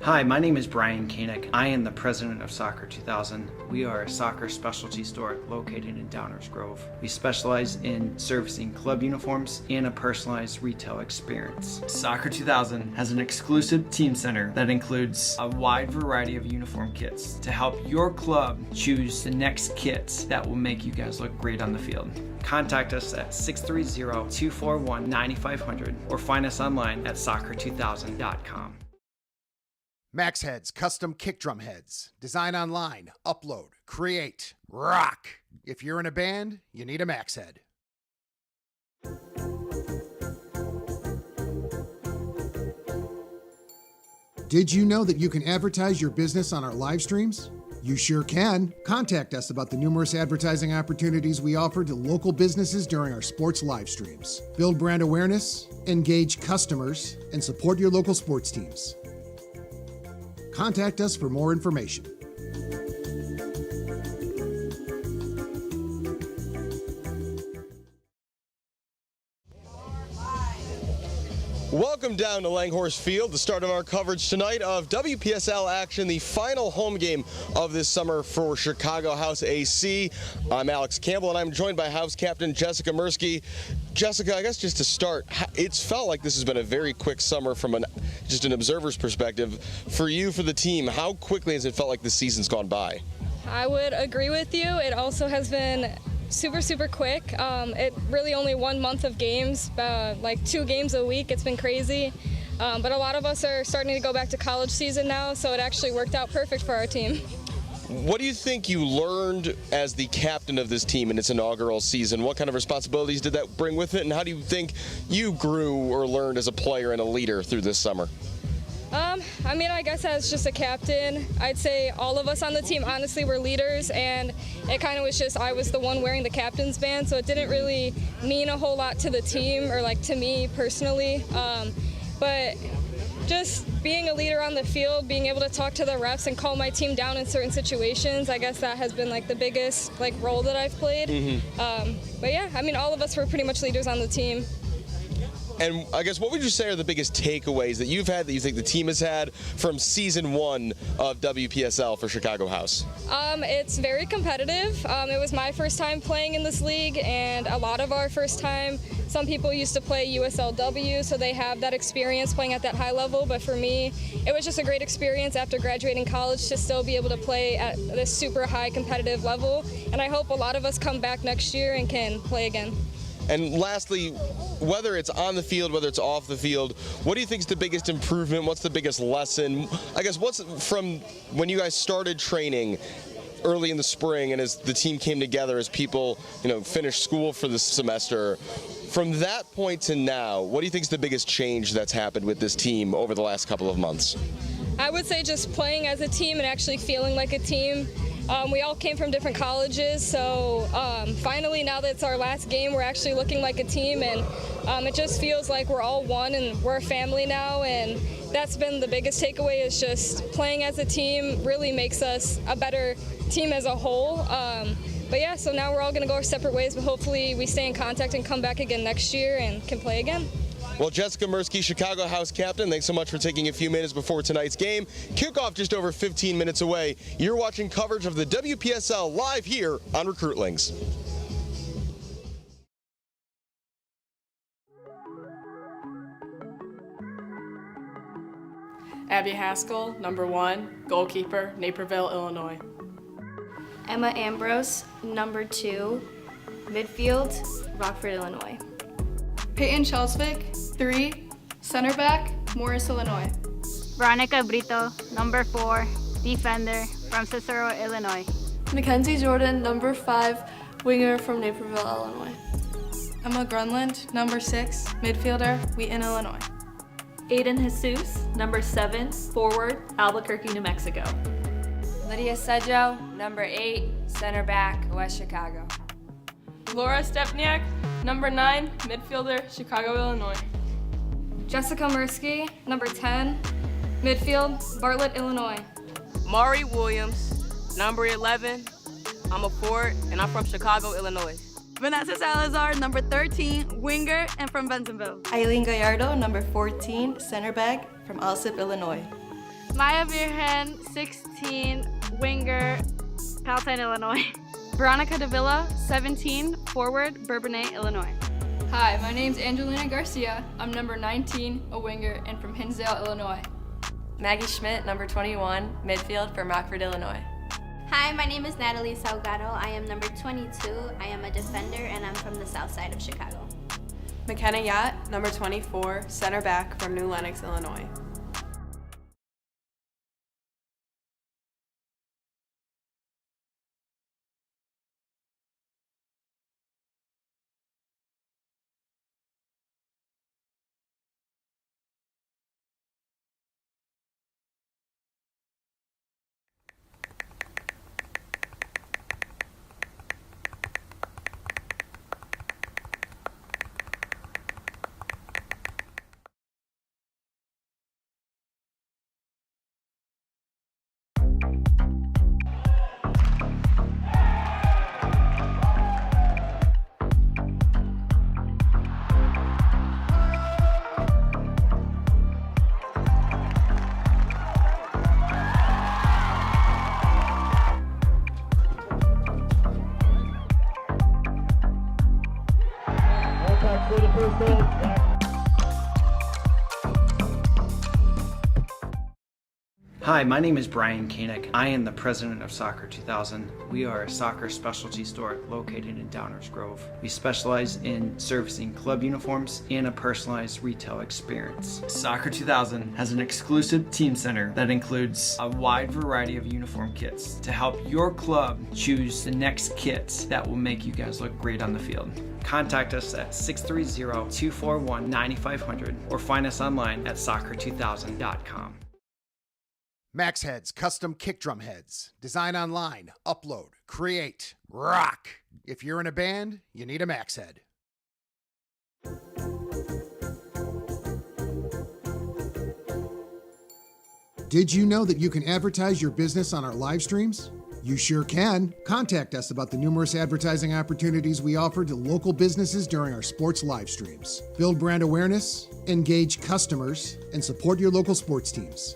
Hi, my name is Brian Koenig. I am the president of Soccer 2000. We are a soccer specialty store located in Downers Grove. We specialize in servicing club uniforms and a personalized retail experience. Soccer 2000 has an exclusive team center that includes a wide variety of uniform kits to help your club choose the next kits that will make you guys look great on the field. Contact us at 630-241-9500 or find us online at soccer2000.com. Max Heads custom kick drum heads. Design online, upload, create, rock. If you're in a band, you need a Max Head. Did you know that you can advertise your business on our live streams? You sure can. Contact us about the numerous advertising opportunities we offer to local businesses during our sports live streams. Build brand awareness, engage customers, and support your local sports teams. Contact us for more information. Welcome down to Langhorse Field, the start of our coverage tonight of WPSL action, the final home game of this summer for Chicago House AC. I'm Alex Campbell, and I'm joined by House Captain Jessica Mirsky. Jessica, I guess just to start, it's felt like this has been a very quick summer from just an observer's perspective. For you, for the team, how quickly has it felt like the season's gone by? I would agree with you. It also has been super quick. It really only 1 month of games, like 2 games a week. It's been crazy. But a lot of us are starting to go back to college season now, so it actually worked out perfect for our team. What do you think you learned as the captain of this team in its inaugural season? What kind of responsibilities did that bring with it, and how do you think you grew or learned as a player and a leader through this summer? I mean, I guess as just a captain, I'd say all of us on the team honestly were leaders, and it kind of was just I was the one wearing the captain's band, so it didn't really mean a whole lot to the team or like to me personally. But just being a leader on the field, being able to talk to the refs and calm my team down in certain situations, I guess that has been like the biggest like role that I've played. But yeah, I mean, all of us were pretty much leaders on the team. And I guess what would you say are the biggest takeaways that you've had, that you think the team has had from season 1 of WPSL for Chicago House? It's very competitive. It was my first time playing in this league, and a lot of our first time. Some people used to play USLW, so they have that experience playing at that high level. But for me, it was just a great experience after graduating college to still be able to play at this super high competitive level. And I hope a lot of us come back next year and can play again. And lastly, whether it's on the field, whether it's off the field, what do you think is the biggest improvement? What's the biggest lesson? I guess what's from when you guys started training early in the spring and as the team came together, as people, finished school for this semester, from that point to now, what do you think is the biggest change that's happened with this team over the last couple of months? I would say just playing as a team and actually feeling like a team. We all came from different colleges, so finally, now that it's our last game, we're actually looking like a team, and it just feels like we're all one and we're a family now, and that's been the biggest takeaway, is just playing as a team really makes us a better team as a whole. But yeah, so now we're all going to go our separate ways, but hopefully we stay in contact and come back again next year and can play again. Well, Jessica Mirsky, Chicago House captain, thanks so much for taking a few minutes before tonight's game. Kickoff just over 15 minutes away. You're watching coverage of the WPSL live here on Recruitlings. Abby Haskell, number 1, goalkeeper, Naperville, Illinois. Emma Ambrose, number 2, midfield, Rockford, Illinois. Payton Kjellesvik 3, center back, Morris, Illinois. Veronica Brito, number 4, defender from Cicero, Illinois. Mackenzie Jordan, number 5, winger from Naperville, Illinois. Emma Gronlund, number 6, midfielder, Wheaton, Illinois. Aidyn Hesuse, number 7, forward, Albuquerque, New Mexico. Lydia Sedjo, number 8, center back, West Chicago. Laura Stepniak, number 9, midfielder, Chicago, Illinois. Jessica Mirsky, number 10, midfield, Bartlett, Illinois. Maury Williams, number 11. I'm a forward, and I'm from Chicago, Illinois. Vanessa Salazar, number 13, winger, and from Bentonville. Ailyn Gallardo, number 14, center back, from Alsip, Illinois. Maya Virgen, 16, winger, Palatine, Illinois. Veronica Davila, 17, forward, Bourbonnais, Illinois. Hi, my name's Angelina Garcia. I'm number 19, a winger, and from Hinsdale, Illinois. Maggie Schmidt, number 21, midfield from Rockford, Illinois. Hi, my name is Nataley Salgado. I am number 22. I am a defender and I'm from the south side of Chicago. McKenna Yott, number 24, center back from New Lenox, Illinois. Hi, my name is Brian Koenig. I am the president of Soccer 2000. We are a soccer specialty store located in Downers Grove. We specialize in servicing club uniforms and a personalized retail experience. Soccer 2000 has an exclusive team center that includes a wide variety of uniform kits to help your club choose the next kits that will make you guys look great on the field. Contact us at 630-241-9500 or find us online at soccer2000.com. Max Heads custom kick drum heads. Design online, upload, create, rock. If you're in a band, you need a Max Head. Did you know that you can advertise your business on our live streams? You sure can. Contact us about the numerous advertising opportunities we offer to local businesses during our sports live streams. Build brand awareness, engage customers, and support your local sports teams.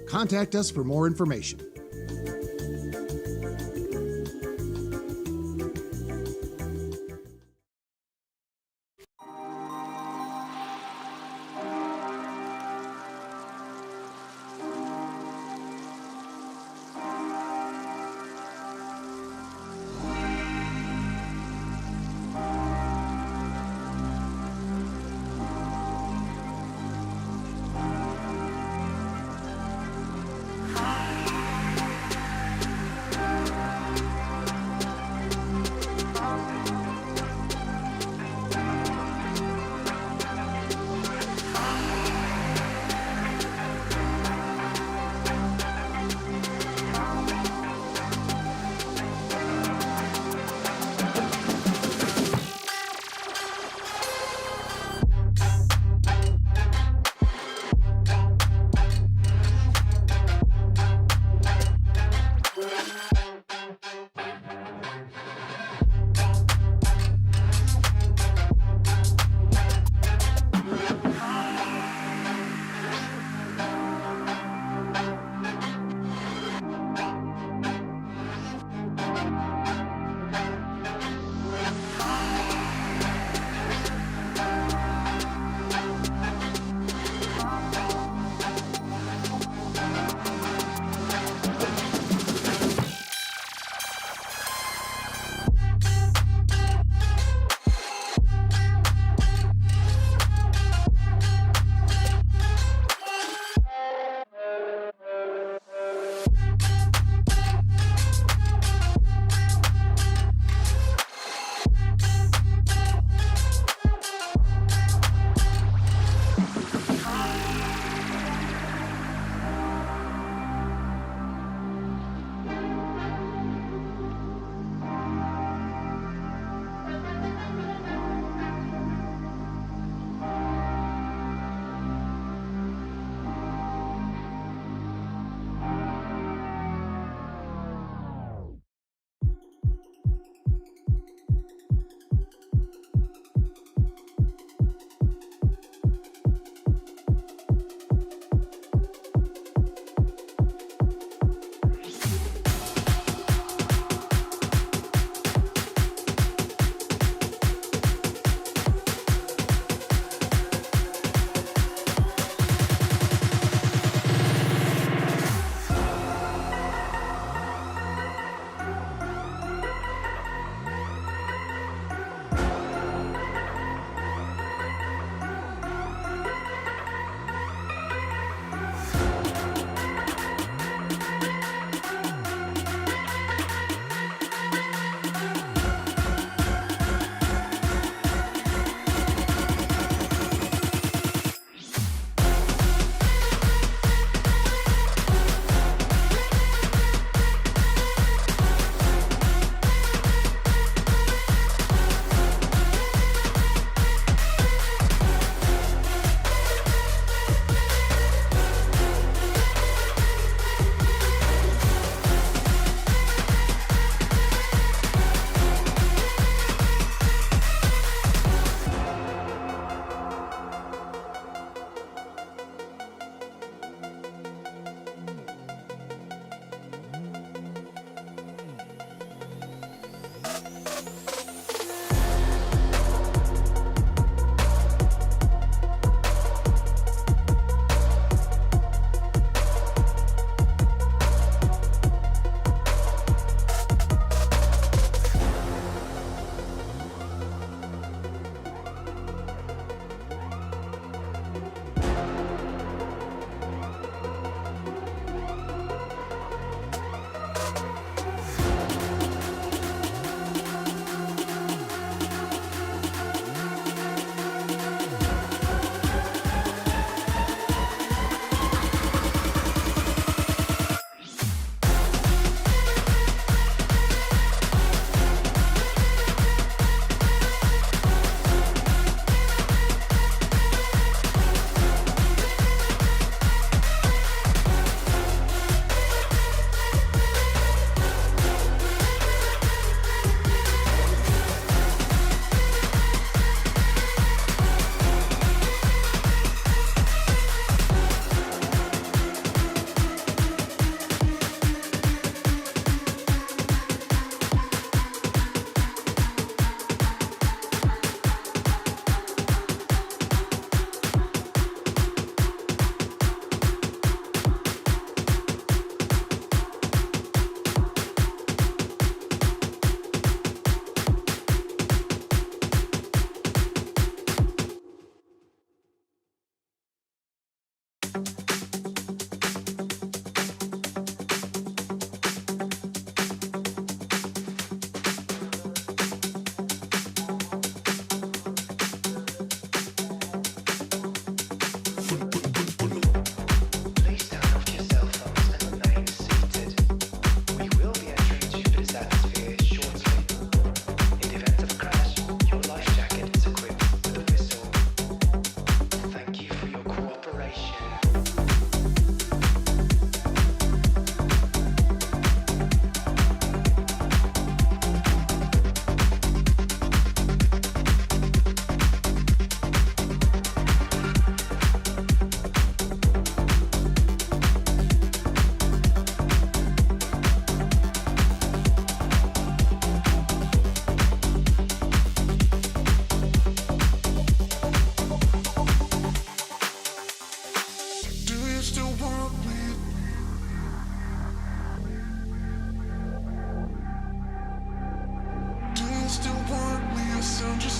Contact us for more information.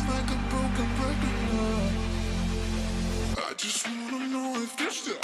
like a broken record now. I just wanna know if you're still.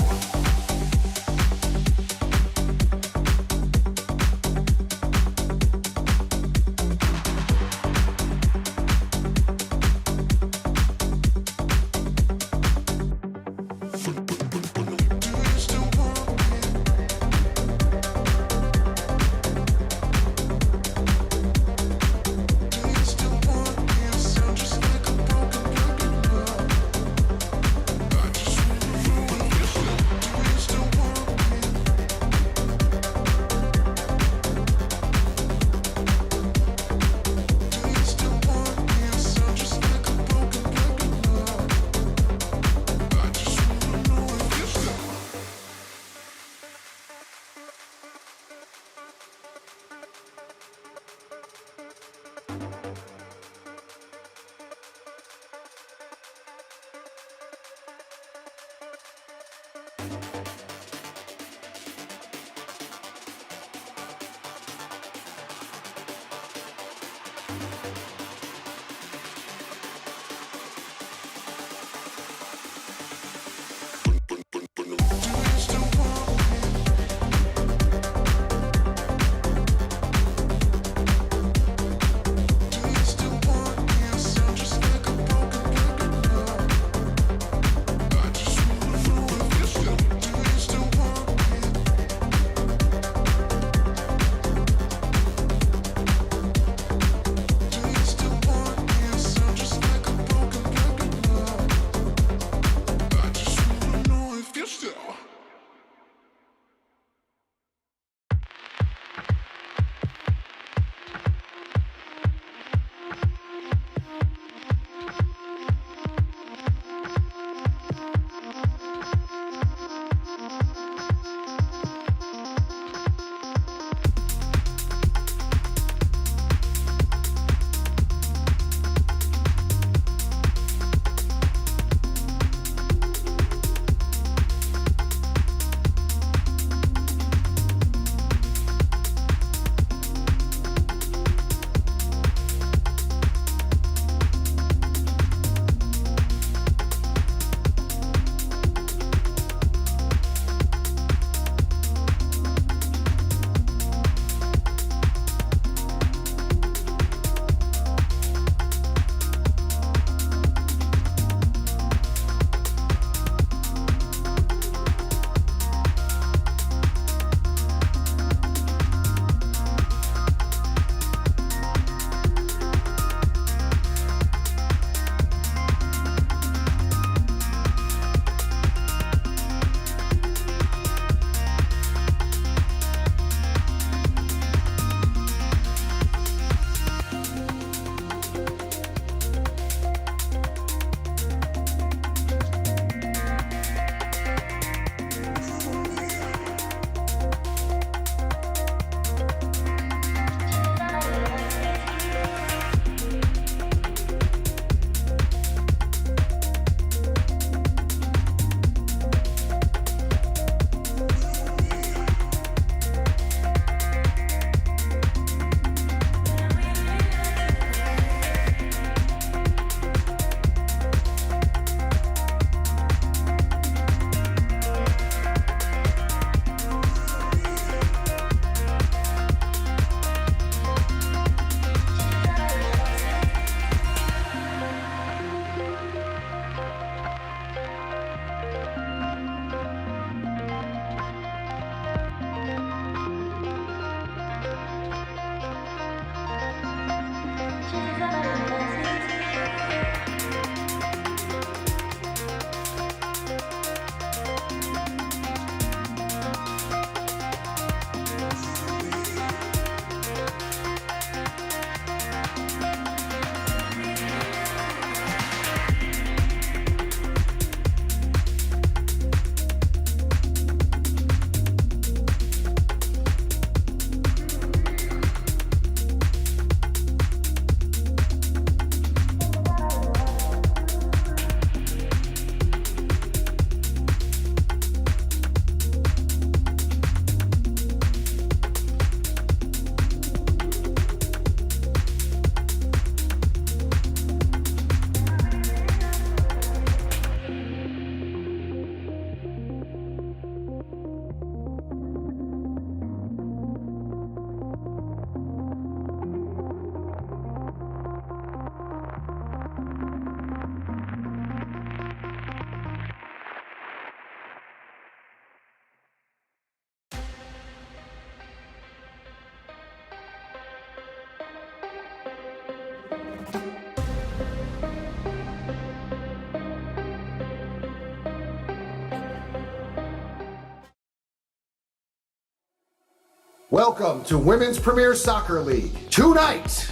Welcome to Women's Premier Soccer League. Tonight,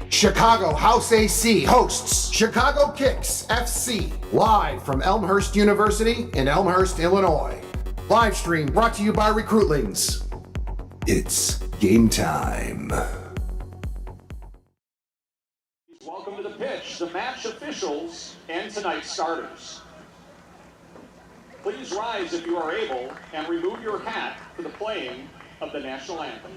Chicago House AC hosts Chicago Kics FC, live from Elmhurst University in Elmhurst, Illinois. Live stream brought to you by Recruitlings. It's game time. Welcome to the pitch, the match officials, and tonight's starters. Please rise if you are able and remove your hat for the playing of the national anthem.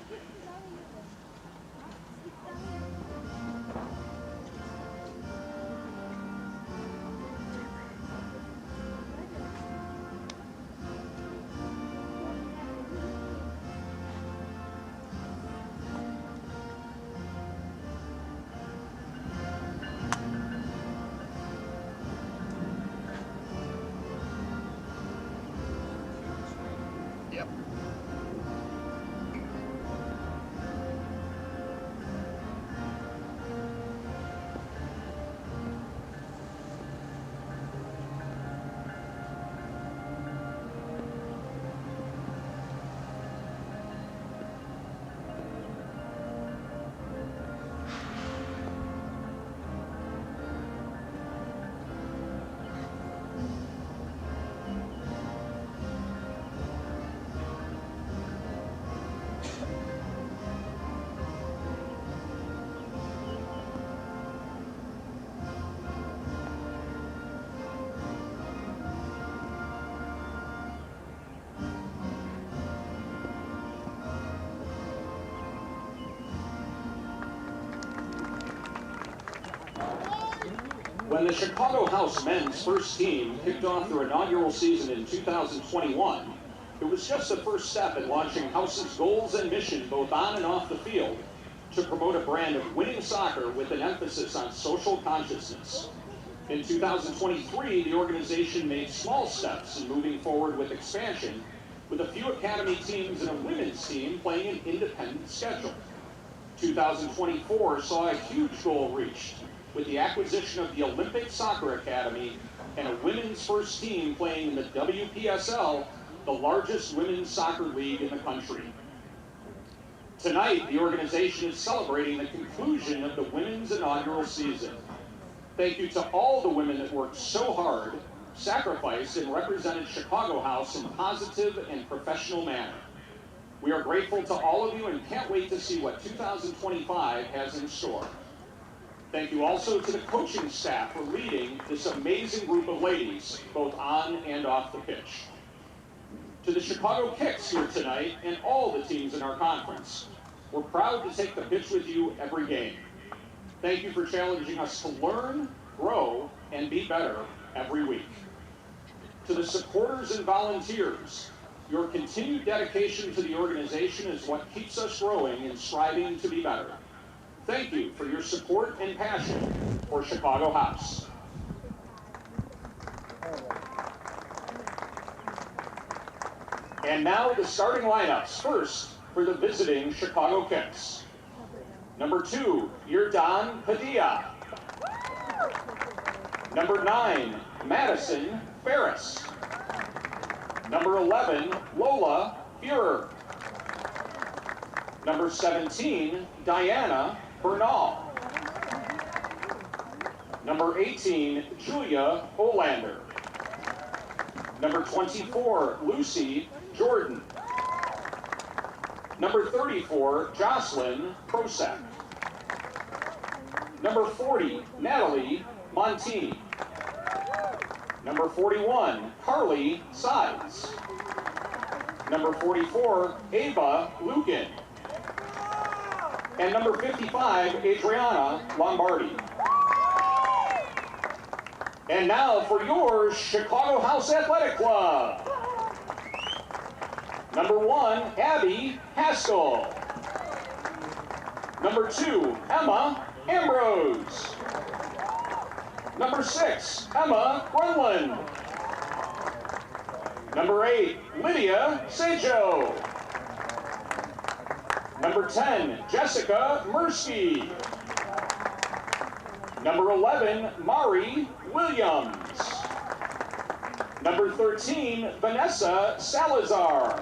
When the Chicago House men's first team kicked off their inaugural season in 2021, it was just the first step in launching House's goals and mission both on and off the field to promote a brand of winning soccer with an emphasis on social consciousness. In 2023, the organization made small steps in moving forward with expansion, with a few academy teams and a women's team playing an independent schedule. 2024 saw a huge goal reached, with the acquisition of the Olympic Soccer Academy and a women's first team playing in the WPSL, the largest women's soccer league in the country. Tonight, the organization is celebrating the conclusion of the women's inaugural season. Thank you to all the women that worked so hard, sacrificed, and represented Chicago House in a positive and professional manner. We are grateful to all of you and can't wait to see what 2025 has in store. Thank you also to the coaching staff for leading this amazing group of ladies, both on and off the pitch. To the Chicago Kics here tonight and all the teams in our conference, we're proud to take the pitch with you every game. Thank you for challenging us to learn, grow, and be better every week. To the supporters and volunteers, your continued dedication to the organization is what keeps us growing and striving to be better. Thank you for your support and passion for Chicago House. And now the starting lineups. First, for the visiting Chicago Kics. Number 2, Aidyn Padilla. Number 9, Madison Ferris. Number 11, Lola Fuhrer. Number 17, Diana Bernal. Number 18, Julia Olander. Number 24, Lucy Jordan. Number 34, Jocelyn Prosak. Number 40, Natalie Montini. Number 41, Carly Sides. Number 44, Ava Lukin. And number 55, Adriana Lombardi. And now for your Chicago House Athletic Club. Number 1, Abby Haskell. Number 2, Emma Ambrose. Number 6, Emma Gronlund. Number 8, Lydia Sedjo. Number 10, Jessica Mirsky. Number 11, Mari Williams. Number 13, Vanessa Salazar.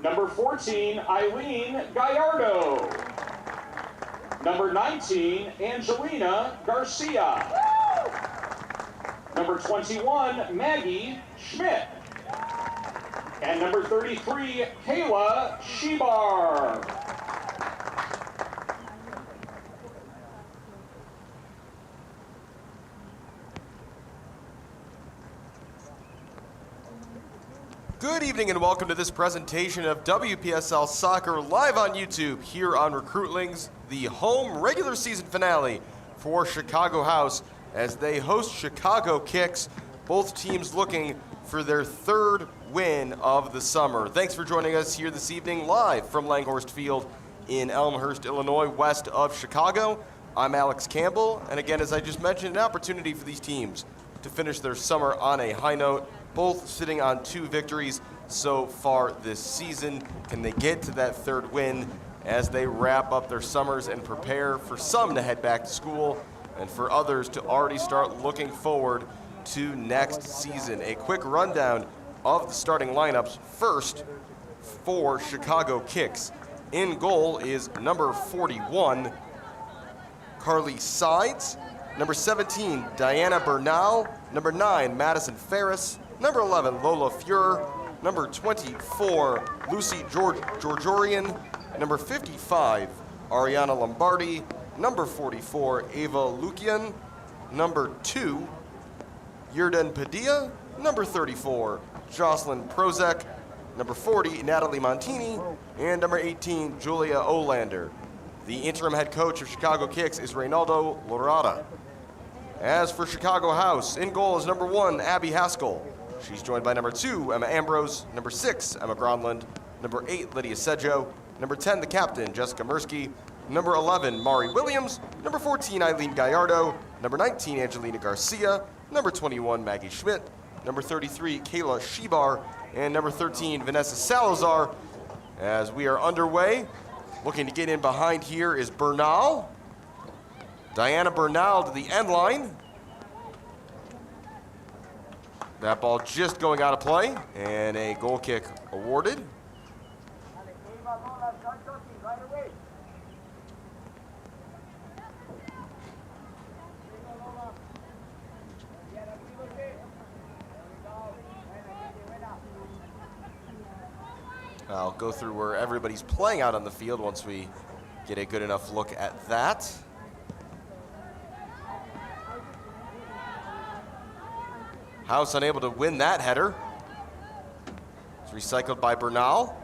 Number 14, Ailyn Gallardo. Number 19, Angelina Garcia. Number 21, Maggie Schmidt. And number 33, Kayla Shebar. Good evening and welcome to this presentation of WPSL Soccer live on YouTube here on Recruitlings, the home regular season finale for Chicago House as they host Chicago Kics, both teams looking for their third win of the summer. Thanks for joining us here this evening live from Langhorst Field in Elmhurst, Illinois, west of Chicago. I'm Alex Campbell, and again, as I just mentioned, an opportunity for these teams to finish their summer on a high note, both sitting on 2 victories so far this season. Can they get to that third win as they wrap up their summers and prepare for some to head back to school and for others to already start looking forward to next season? A quick rundown of the starting lineups. First, for Chicago Kics. In goal is number 41, Carly Sides. Number 17, Diana Bernal. Number 9, Madison Ferris. Number 11, Lola Fuhrer. Number 24, Lucy Georgiorian. Number 55, Ariana Lombardi. Number 44, Ava Lukian. Number 2, Yerden Padilla. Number 34, Jocelyn Prozek. Number 40, Natalie Montini. And number 18, Julia Olander. The interim head coach of Chicago Kics is Reynaldo Lorada. As for Chicago House, in goal is number 1, Abby Haskell. She's joined by number 2, Emma Ambrose. Number 6, Emma Gronlund. Number 8, Lydia Sedjo. Number 10, the captain, Jessica Mirsky. Number 11, Mari Williams. Number 14, Ailyn Gallardo. Number 19, Angelina Garcia. Number 21, Maggie Schmidt. Number 33, Kayla Shebar. And number 13, Vanessa Salazar. As we are underway, looking to get in behind here is Bernal. Diana Bernal to the end line. That ball just going out of play, and a goal kick awarded. I'll go through where everybody's playing out on the field once we get a good enough look at that. House unable to win that header. It's recycled by Bernal.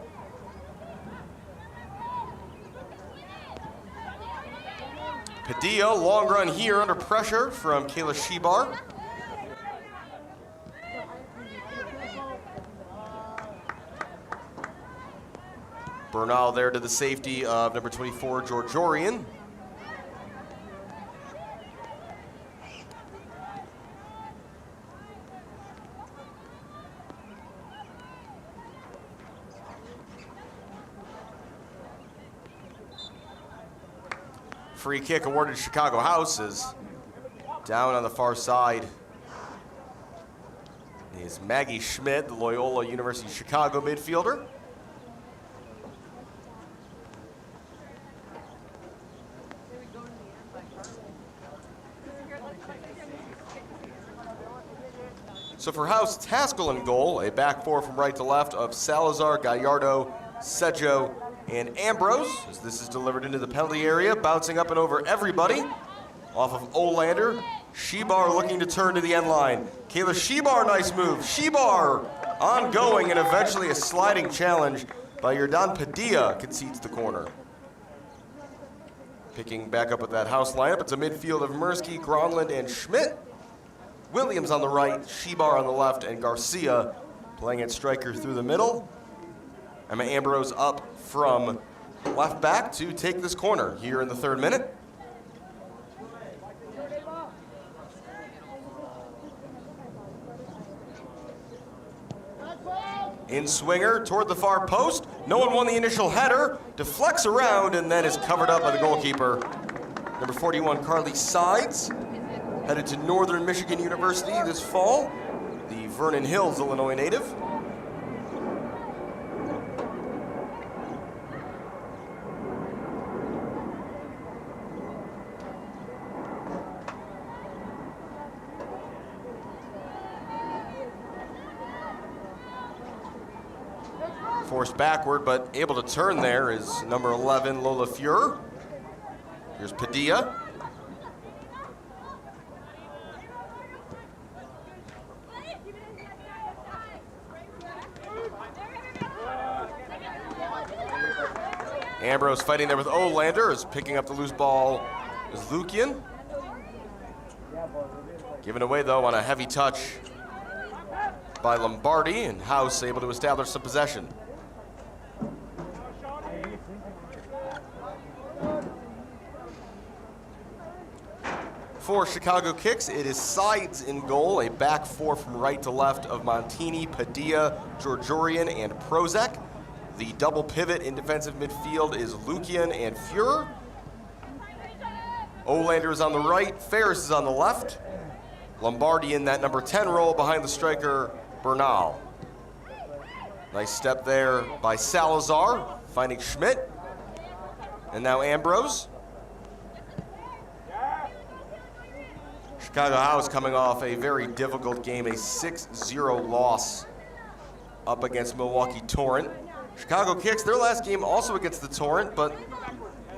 Padilla, long run here under pressure from Kayla Shebar. Bernal there to the safety of number 24, Georgiorian. Free kick awarded to Chicago House is down on the far side is Maggie Schmidt, the Loyola University Chicago midfielder. So for House, Haskell in goal, a back four from right to left of Salazar, Gallardo, Sedjo, and Ambrose, as this is delivered into the penalty area, bouncing up and over everybody. Off of Olander, Shebar looking to turn to the end line. Kayla Shebar, nice move. Shebar ongoing, and eventually a sliding challenge by Yerden Padilla concedes the corner. Picking back up with that House lineup, it's a midfield of Mirsky, Gronlund, and Schmidt. Williams on the right, Shebar on the left, and Garcia playing at striker through the middle. Emma Ambrose up from left back to take this corner here in the 3rd minute. In swinger toward the far post. No one won the initial header. Deflects around and then is covered up by the goalkeeper. Number 41, Carly Sides, headed to Northern Michigan University this fall, the Vernon Hills, Illinois native. Forced backward, but able to turn there is number 11, Lola Fuhr. Here's Padilla. Ambrose fighting there with Olander, is picking up the loose ball is Lukian. Given away though on a heavy touch by Lombardi, and House able to establish some possession. For Chicago Kics, it is Sides in goal, a back four from right to left of Montini, Padilla, Georgiorian, and Prozac. The double pivot in defensive midfield is Lukian and Fuhr. Olander is on the right, Ferris is on the left. Lombardi in that number 10 role behind the striker, Bernal. Nice step there by Salazar, finding Schmidt. And now Ambrose. Chicago House coming off a very difficult game, a 6-0 loss up against Milwaukee Torrent. Chicago Kics, their last game also against the Torrent, but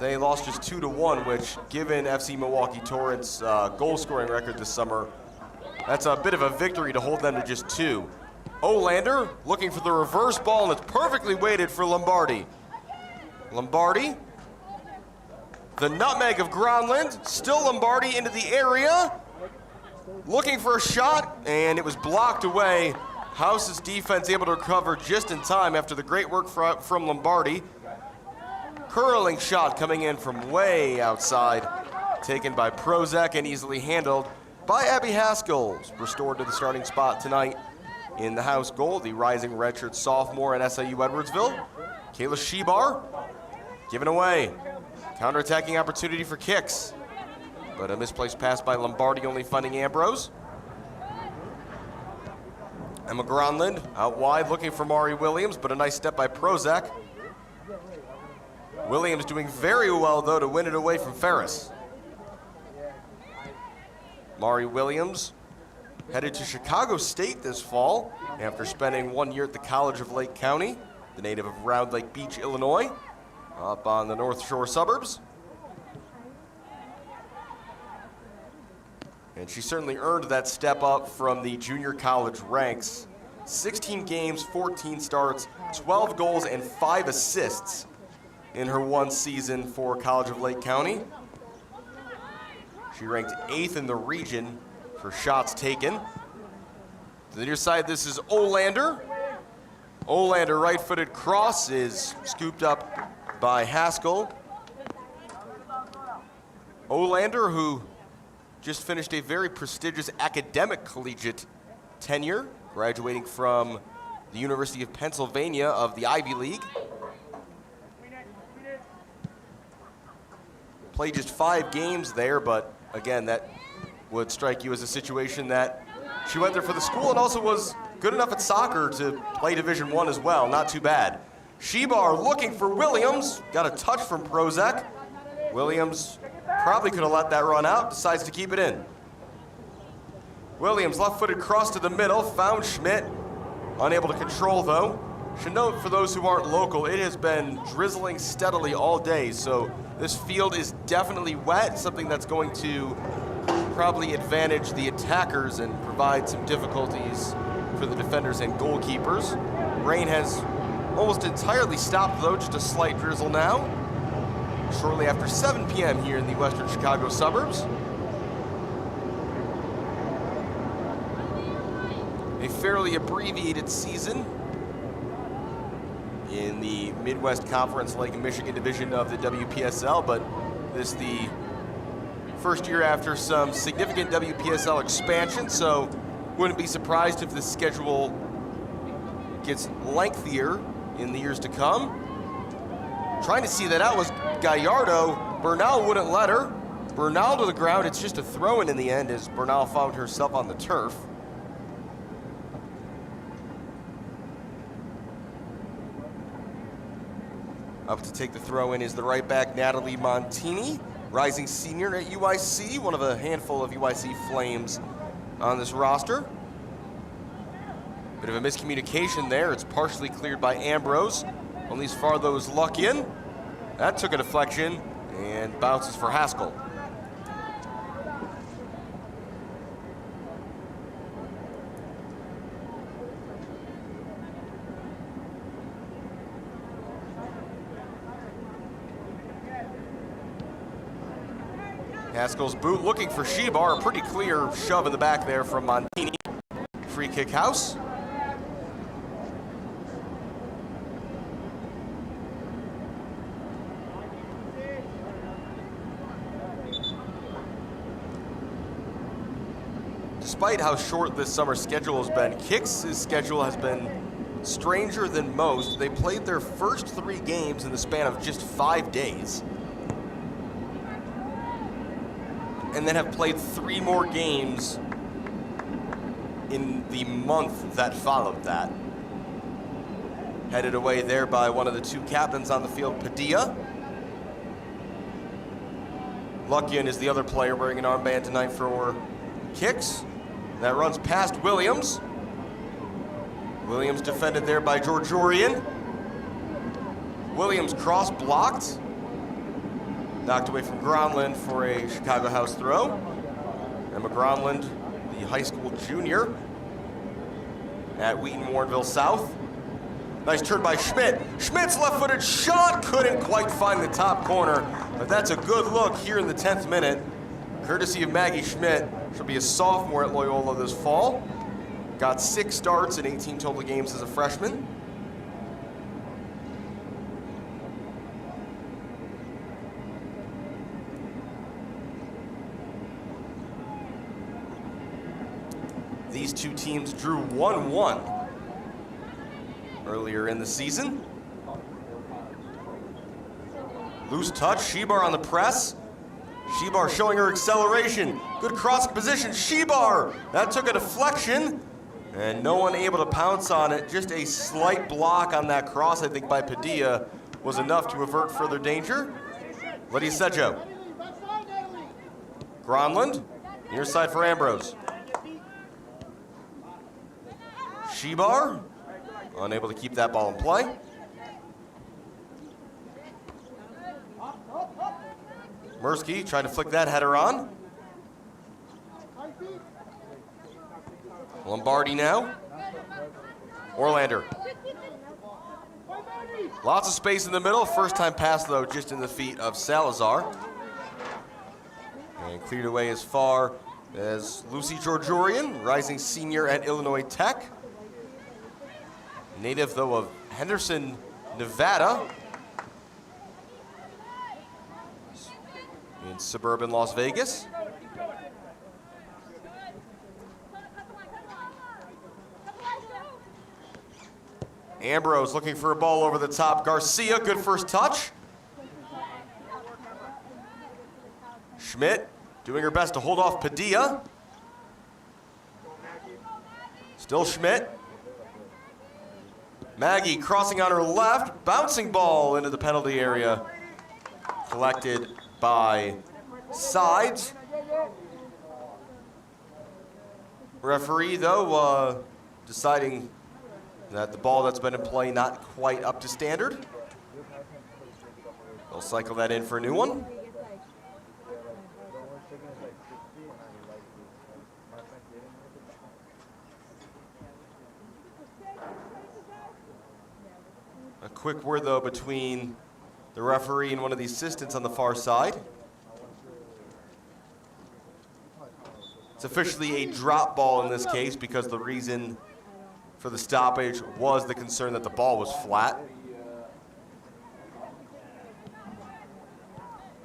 they lost just 2-1, which, given FC Milwaukee Torrent's goal-scoring record this summer, that's a bit of a victory to hold them to just 2. Olander looking for the reverse ball, and it's perfectly weighted for Lombardi. Lombardi, the nutmeg of Gronlund, still Lombardi into the area, looking for a shot, and it was blocked away. House's defense able to recover just in time after the great work from Lombardi. Curling shot coming in from way outside, taken by Prozac and easily handled by Abby Haskell, restored to the starting spot tonight in the House goal, the rising redshirt sophomore at SIU Edwardsville. Kayla Shebar given away. Counterattacking opportunity for Kics, but a misplaced pass by Lombardi only finding Ambrose. Emma Gronlund out wide looking for Mari Williams, but a nice step by Prozac. Williams doing very well though to win it away from Ferris. Mari Williams headed to Chicago State this fall after spending 1 year at the College of Lake County, the native of Round Lake Beach, Illinois, up on the North Shore suburbs. And she certainly earned that step up from the junior college ranks. 16 games, 14 starts, 12 goals, and 5 assists in her one season for College of Lake County. She ranked 8th in the region for shots taken. To the near side, this is Olander. Olander, right-footed cross, is scooped up by Haskell. Olander, who just finished a very prestigious academic collegiate tenure, graduating from the University of Pennsylvania of the Ivy League. Played just 5 games there, but again, that would strike you as a situation that she went there for the school and also was good enough at soccer to play Division I as well. Not too bad. Shebar looking for Williams, got a touch from Prozac. Williams probably could have let that run out, decides to keep it in. Williams, left-footed cross to the middle, found Schmidt, unable to control though. Should note for those who aren't local, it has been drizzling steadily all day, so this field is definitely wet, something that's going to probably advantage the attackers and provide some difficulties for the defenders and goalkeepers. Rain has almost entirely stopped though, just a slight drizzle now. Shortly after 7 p.m. here in the western Chicago suburbs. A fairly abbreviated season in the Midwest Conference Lake Michigan division of the WPSL, but this is the first year after some significant WPSL expansion, so wouldn't be surprised if the schedule gets lengthier in the years to come. Trying to see that out was Gallardo. Bernal wouldn't let her. Bernal to the ground. It's just a throw-in the end as Bernal found herself on the turf. Up to take the throw-in is the right back, Natalie Montini, rising senior at UIC, one of a handful of UIC Flames on this roster. Bit of a miscommunication there. It's partially cleared by Ambrose. Only as far those luck in. That took a deflection and bounces for Haskell. Haskell's boot looking for Shebar. A pretty clear shove in the back there from Montini. Free kick house. Despite how short this summer schedule has been, Kics' schedule has been stranger than most. They played their first 3 games in the span of just 5 days. And then have played 3 more games in the month that followed that. Headed away there by one of the 2 captains on the field, Padilla. Luckian is the other player wearing an armband tonight for Kics. That runs past Williams. Williams defended there by Georgiorian. Williams cross blocked. Knocked away from Gronlund for a Chicago house throw. Emma Gronlund, the high school junior at Wheaton Warrenville South. Nice turn by Schmidt. Schmidt's left-footed shot couldn't quite find the top corner, but that's a good look here in the 10th minute. Courtesy of Maggie Schmidt. She'll be a sophomore at Loyola this fall. Got 6 starts in 18 total games as a freshman. These 2 teams drew 1-1 earlier in the season. Loose touch, Shebar on the press. Shebar showing her acceleration. Good crossing position, Shebar! That took a deflection, and no one able to pounce on it. Just a slight block on that cross, I think, by Padilla was enough to avert further danger. Lydia Sedjo. Gronlund, near side for Ambrose. Shebar, unable to keep that ball in play. Mirsky trying to flick that header on. Lombardi now. Orlander. Lots of space in the middle. First time pass, though, just in the feet of Salazar. And cleared away as far as Lucy Georgiorian, rising senior at Illinois Tech. Native, though, of Henderson, Nevada. In suburban Las Vegas. Ambrose looking for a ball over the top. Garcia, good first touch. Schmidt doing her best to hold off Padilla. Still Schmidt. Maggie crossing on her left. Bouncing ball into the penalty area. Collected by Sides. Referee, though, deciding that the ball that's been in play not quite up to standard. They'll cycle that in for a new one. A quick word, though, between the referee and one of the assistants on the far side. It's officially a drop ball in this case because the reason for the stoppage was the concern that the ball was flat.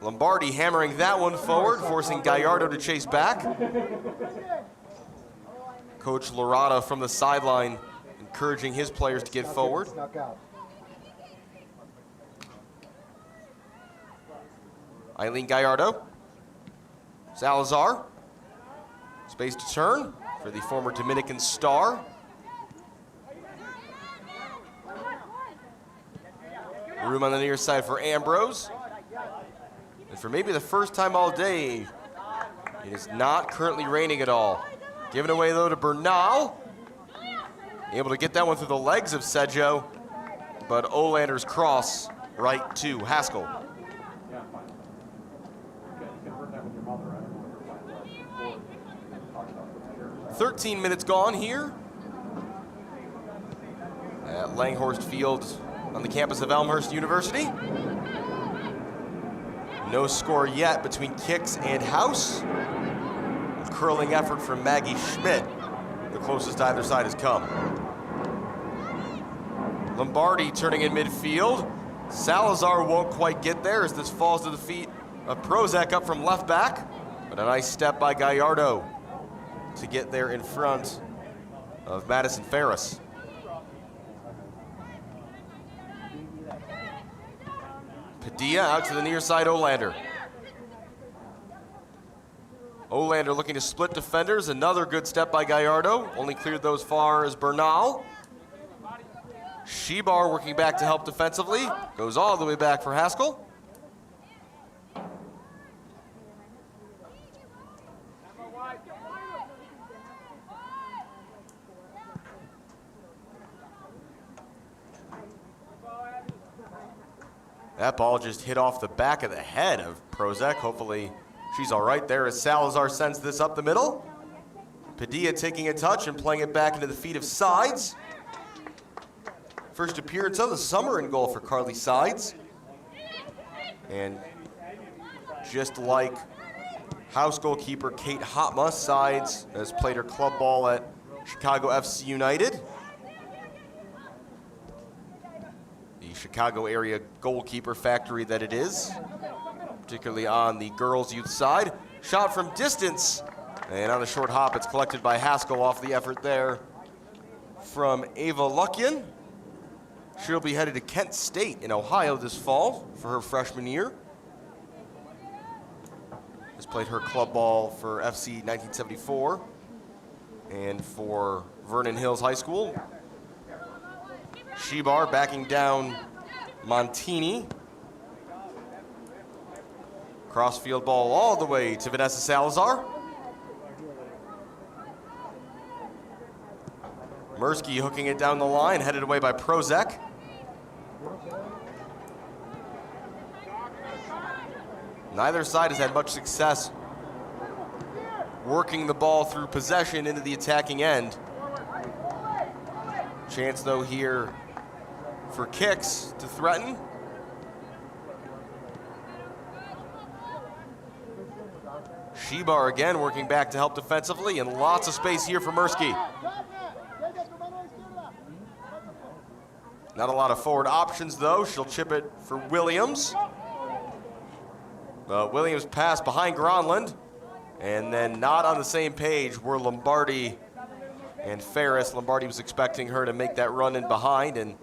Lombardi hammering that one forward, forcing Gallardo to chase back. Coach Lorata from the sideline encouraging his players to get forward. Ailyn Gallardo. Salazar. Space to turn for the former Dominican star. Room on the near side for Ambrose. And for maybe the first time all day, it is not currently raining at all. Given away though to Bernal. Able to get that one through the legs of Sedjo, but Olander's cross right to Haskell. 13 minutes gone here at Langhorst Field on the campus of Elmhurst University. No score yet between Kics and House. A curling effort from Maggie Schmidt, the closest either side has come. Lombardi turning in midfield. Salazar won't quite get there as this falls to the feet of Prozac up from left back, but a nice step by Gallardo to get there in front of Madison Ferris. Padilla out to the near side, Olander. Olander looking to split defenders. Another good step by Gallardo. Only cleared those far as Bernal. Shebar working back to help defensively. Goes all the way back for Haskell. That ball just hit off the back of the head of Prozac. Hopefully she's all right there as Salazar sends this up the middle. Padilla taking a touch and playing it back into the feet of Sides. First appearance of the summer in goal for Carly Sides. And just like House goalkeeper Kate Hopma, Sides has played her club ball at Chicago FC United. The Chicago area goalkeeper factory that it is, particularly on the girls' youth side. Shot from distance, and on the short hop, it's collected by Haskell off the effort there from Ava Luckian. She'll be headed to Kent State in Ohio this fall for her freshman year. Has played her club ball for FC 1974 and for Vernon Hills High School. Shebar backing down Montini. Crossfield ball all the way to Vanessa Salazar. Mirsky hooking it down the line, headed away by Prozac. Neither side has had much success working the ball through possession into the attacking end. Chance though here for Kics to threaten. Shebar again working back to help defensively, and lots of space here for Mirsky. Not a lot of forward options though. She'll chip it for Williams. Williams pass behind Gronlund, and then not on the same page were Lombardi and Ferris. Lombardi was expecting her to make that run in behind, and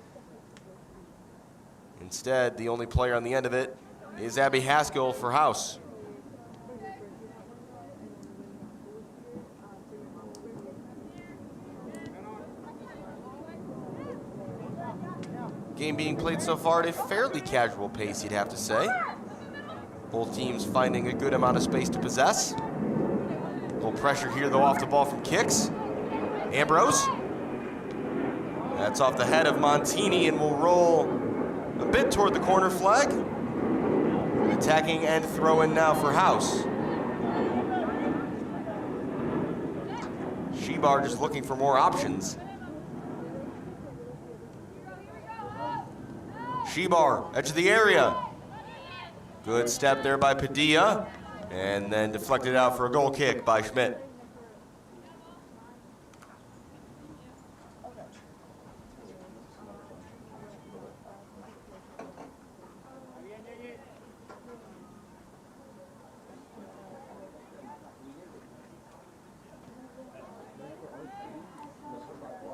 instead the only player on the end of it is Abby Haskell for House. Game being played so far at a fairly casual pace, you'd have to say. Both teams finding a good amount of space to possess. A little pressure here though off the ball from Kics. Ambrose. That's off the head of Montini and will roll a bit toward the corner flag. Attacking and throw-in now for House. Shebar just looking for more options. Shebar, edge of the area. Good step there by Padilla, and then deflected out for a goal kick by Schmidt.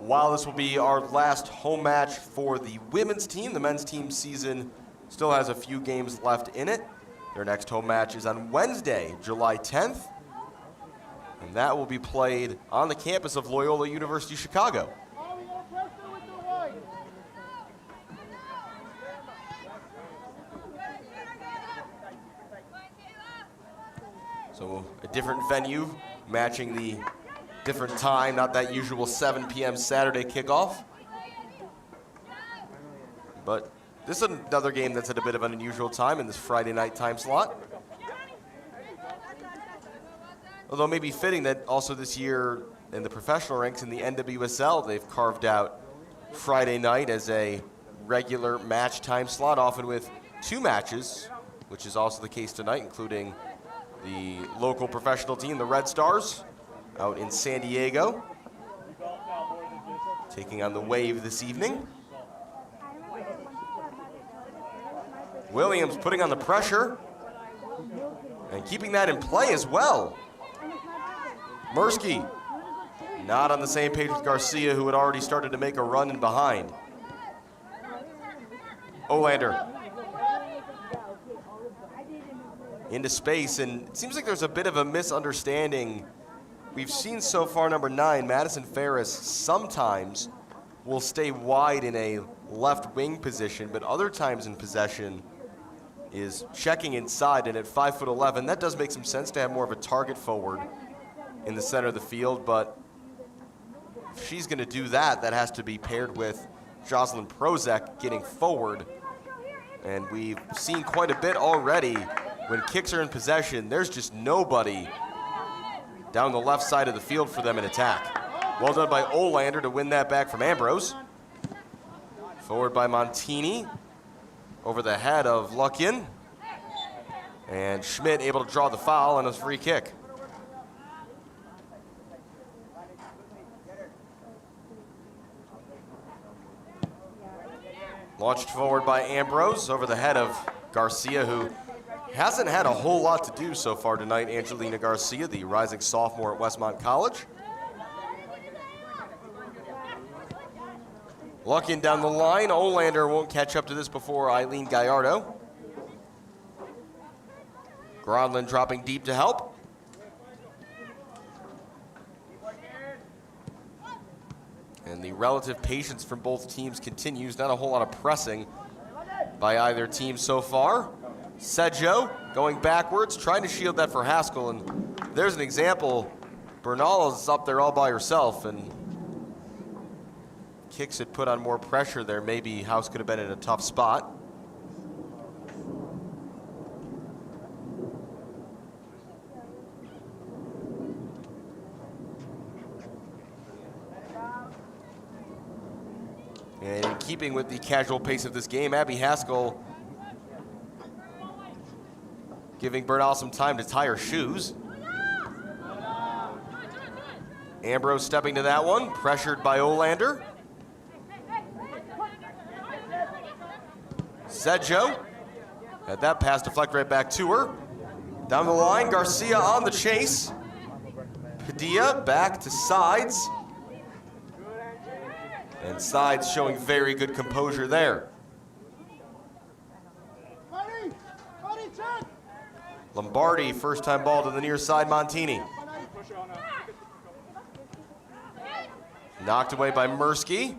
While this will be our last home match for the women's team, the men's team season still has a few games left in it. Their next home match is on Wednesday, July 10th, and that will be played on the campus of Loyola University Chicago. So a different venue, matching the different time, not that usual 7 p.m. Saturday kickoff. But this is another game that's at a bit of an unusual time in this Friday night time slot. Although it may be fitting that also this year in the professional ranks in the NWSL, they've carved out Friday night as a regular match time slot, often with 2 matches, which is also the case tonight, including the local professional team, the Red Stars, out in San Diego, taking on the Wave this evening. Williams putting on the pressure and keeping that in play as well. Mirsky not on the same page with Garcia, who had already started to make a run in behind. Olander into space, and it seems like there's a bit of a misunderstanding. We've seen so far number 9, Madison Ferris, sometimes will stay wide in a left wing position, but other times in possession is checking inside, and at 5'11", that does make some sense to have more of a target forward in the center of the field, but if she's gonna do that, that has to be paired with Jocelyn Prozek getting forward. And we've seen quite a bit already when Kics are in possession. There's just nobody down the left side of the field for them in attack. Well done by Olander to win that back from Ambrose. Forward by Montini over the head of Luckin. And Schmidt able to draw the foul on a free kick. Launched forward by Ambrose over the head of Garcia, who hasn't had a whole lot to do so far tonight. Angelina Garcia, the rising sophomore at Westmont College. Luckin down the line. Olander won't catch up to this before Ailyn Gallardo. Gronlund dropping deep to help. And the relative patience from both teams continues. Not a whole lot of pressing by either team so far. Sedjo going backwards, trying to shield that for Haskell. And there's an example. Bernal is up there all by herself, and Kics had put on more pressure there. Maybe House could have been in a tough spot. And in keeping with the casual pace of this game, Abby Haskell giving Bernal some time to tie her shoes. Ambrose stepping to that one, pressured by Olander. Sedjo had that pass deflect right back to her. Down the line, Garcia on the chase. Padilla back to Sides. And Sides showing very good composure there. Lombardi, first time ball to the near side, Montini. Knocked away by Mirsky.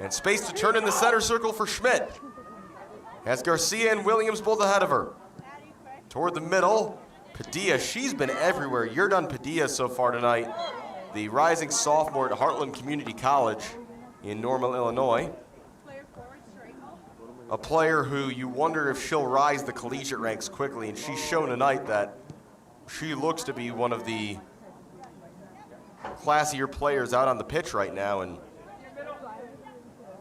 And space to turn in the center circle for Schmidt. Has Garcia and Williams both ahead of her. Toward the middle, Padilla, she's been everywhere. You're done Padilla so far tonight. The rising sophomore at Heartland Community College in Normal, Illinois. A player who you wonder if she'll rise the collegiate ranks quickly, and she's shown tonight that she looks to be one of the classier players out on the pitch right now.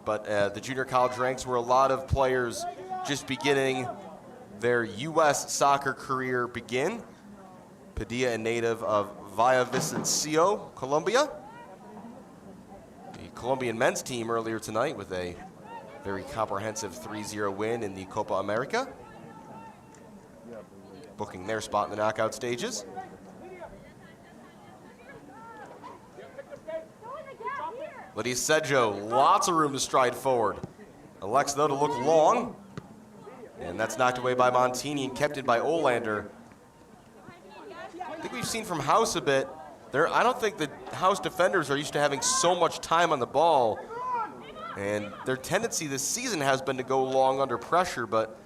But the junior college ranks where a lot of players just beginning their U.S. soccer career begin. Padilla, a native of Villavicencio, Colombia. The Colombian men's team earlier tonight with a very comprehensive 3-0 win in the Copa America, booking their spot in the knockout stages. Lydia Sedjo, lots of room to stride forward. Elects, though, to look long. And that's knocked away by Montini and kept in by Olander. I think we've seen from House a bit. I don't think the House defenders are used to having so much time on the ball. And their tendency this season has been to go long under pressure, but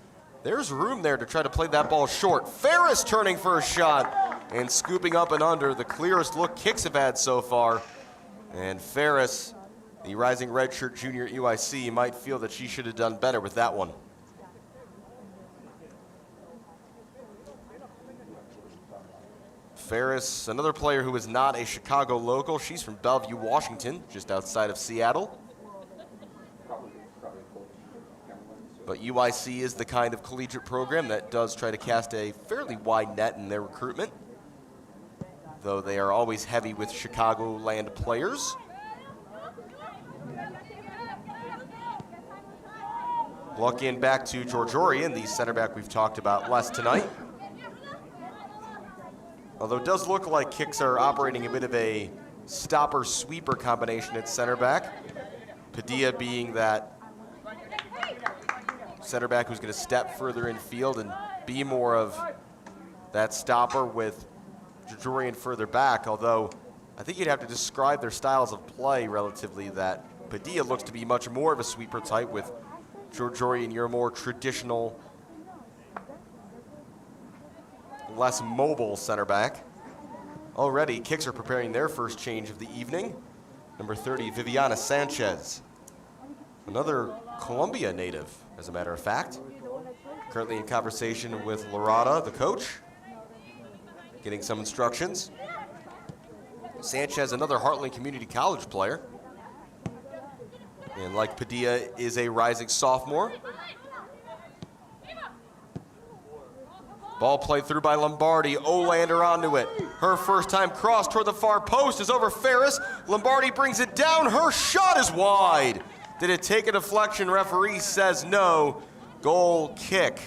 there's room there to try to play that ball short. Ferris turning for a shot and scooping up and under. The clearest look Kics have had so far. And Ferris, the rising redshirt junior at UIC, might feel that she should have done better with that one. Ferris, another player who is not a Chicago local. She's from Bellevue, Washington, just outside of Seattle. But UIC is the kind of collegiate program that does try to cast a fairly wide net in their recruitment, though they are always heavy with Chicagoland players. Luck in back to Georgiorian, the center back we've talked about less tonight. Although it does look like Kics are operating a bit of a stopper-sweeper combination at center back. Padilla being that center back who's going to step further in field and be more of that stopper with Georgiorian further back, although I think you'd have to describe their styles of play relatively, that Padilla looks to be much more of a sweeper type, with Georgiorian your more traditional, less mobile center back. Already, Kics are preparing their first change of the evening. Number 30, Viviana Sanchez, another Columbia native, as a matter of fact. Currently in conversation with Lorada, the coach, getting some instructions. Sanchez, another Heartland Community College player. And like Padilla, is a rising sophomore. Ball played through by Lombardi. Olander onto it. Her first time cross toward the far post is over Ferris. Lombardi brings it down. Her shot is wide. Did it take a deflection? Referee says no. Goal kick.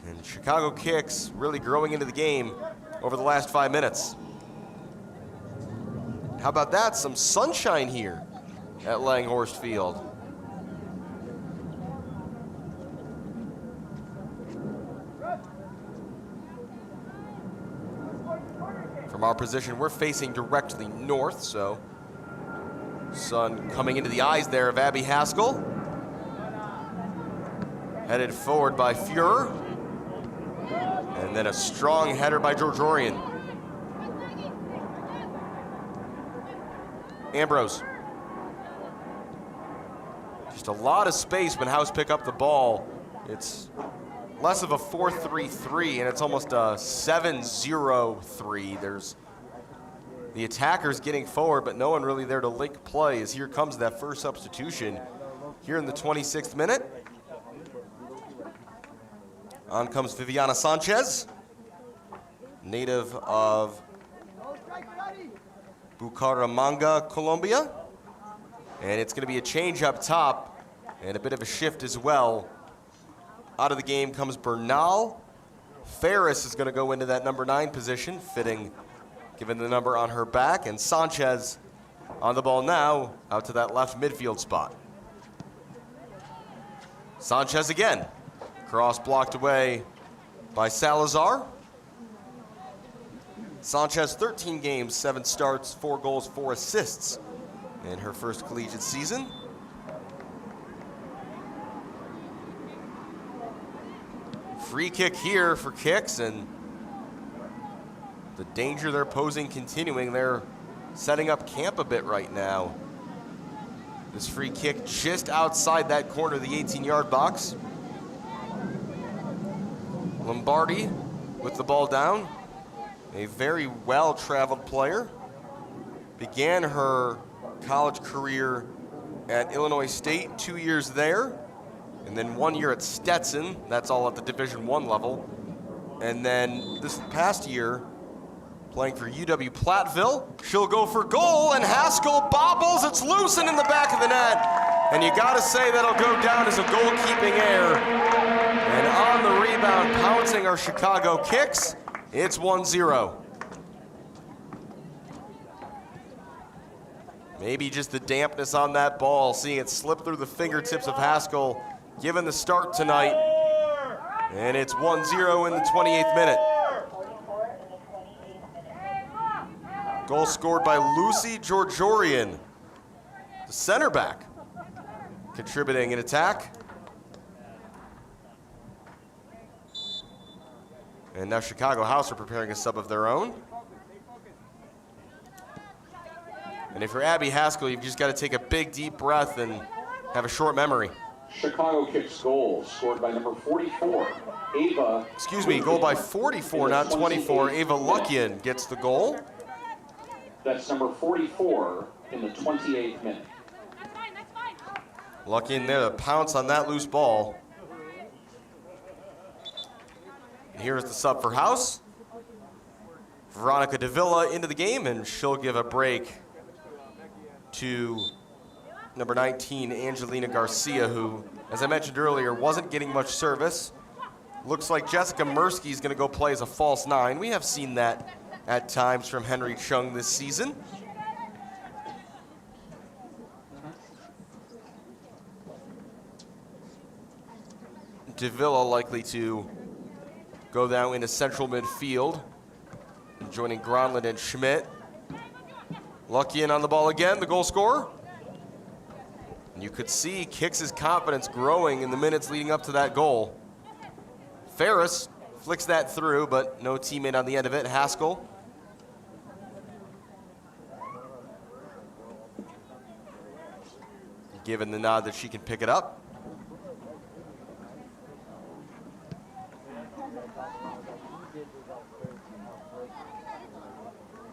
And Chicago Kics really growing into the game over the last 5 minutes. How about that? Some sunshine here at Langhorst Field. From our position, we're facing directly north, so sun coming into the eyes there of Abby Haskell. Headed forward by Fuhrer. And then a strong header by Georgiorian. Ambrose. Just a lot of space when House pick up the ball. It's less of a 4-3-3, and it's almost a 7-0-3. There's the attackers getting forward, but no one really there to link play, as here comes that first substitution here in the 26th minute. On comes Viviana Sanchez, native of Bucaramanga, Colombia. And it's going to be a change up top and a bit of a shift as well. Out of the game comes Bernal. Ferris is going to go into that number 9 position, fitting given the number on her back. And Sanchez on the ball now, out to that left midfield spot. Sanchez again. Cross blocked away by Salazar. Sanchez, 13 games, 7 starts, 4 goals, 4 assists in her first collegiate season. Free kick here for Kics, and the danger they're posing continuing. They're setting up camp a bit right now. This free kick just outside that corner of the 18-yard box. Lombardi with the ball down, a very well-traveled player. Began her college career at Illinois State, 2 years there, and then 1 year at Stetson. That's all at the Division I level. And then this past year, playing for UW Platteville. She'll go for goal, and Haskell bobbles. It's loosened in the back of the net. And you gotta say that'll go down as a goalkeeping error. And on the rebound, pouncing our Chicago Kics, it's 1-0. Maybe just the dampness on that ball, seeing it slip through the fingertips of Haskell, given the start tonight. And it's 1-0 in the 28th minute. Goal scored by Lucy Georgiorian, the center back, contributing in attack. And now Chicago House are preparing a sub of their own. And if you're Abby Haskell, you've just got to take a big, deep breath and have a short memory. Chicago Kics goal scored by number 44, Ava. Excuse me, goal by 44, not 24. Ava Luckian gets the goal. That's number 44 in the 28th minute. Luckian there to pounce on that loose ball. And here's the sub for House. Veronica Davila into the game, and she'll give a break to number 19, Angelina Garcia, who, as I mentioned earlier, wasn't getting much service. Looks like Jessica Mirsky is going to go play as a false 9. We have seen that at times from Henry Cheung this season. Davila likely to go down into central midfield, joining Gronlund and Schmidt. Luckian on the ball again, the goal scorer. And you could see Kics' confidence growing in the minutes leading up to that goal. Ferris flicks that through, but no teammate on the end of it. Haskell. Given the nod that she can pick it up.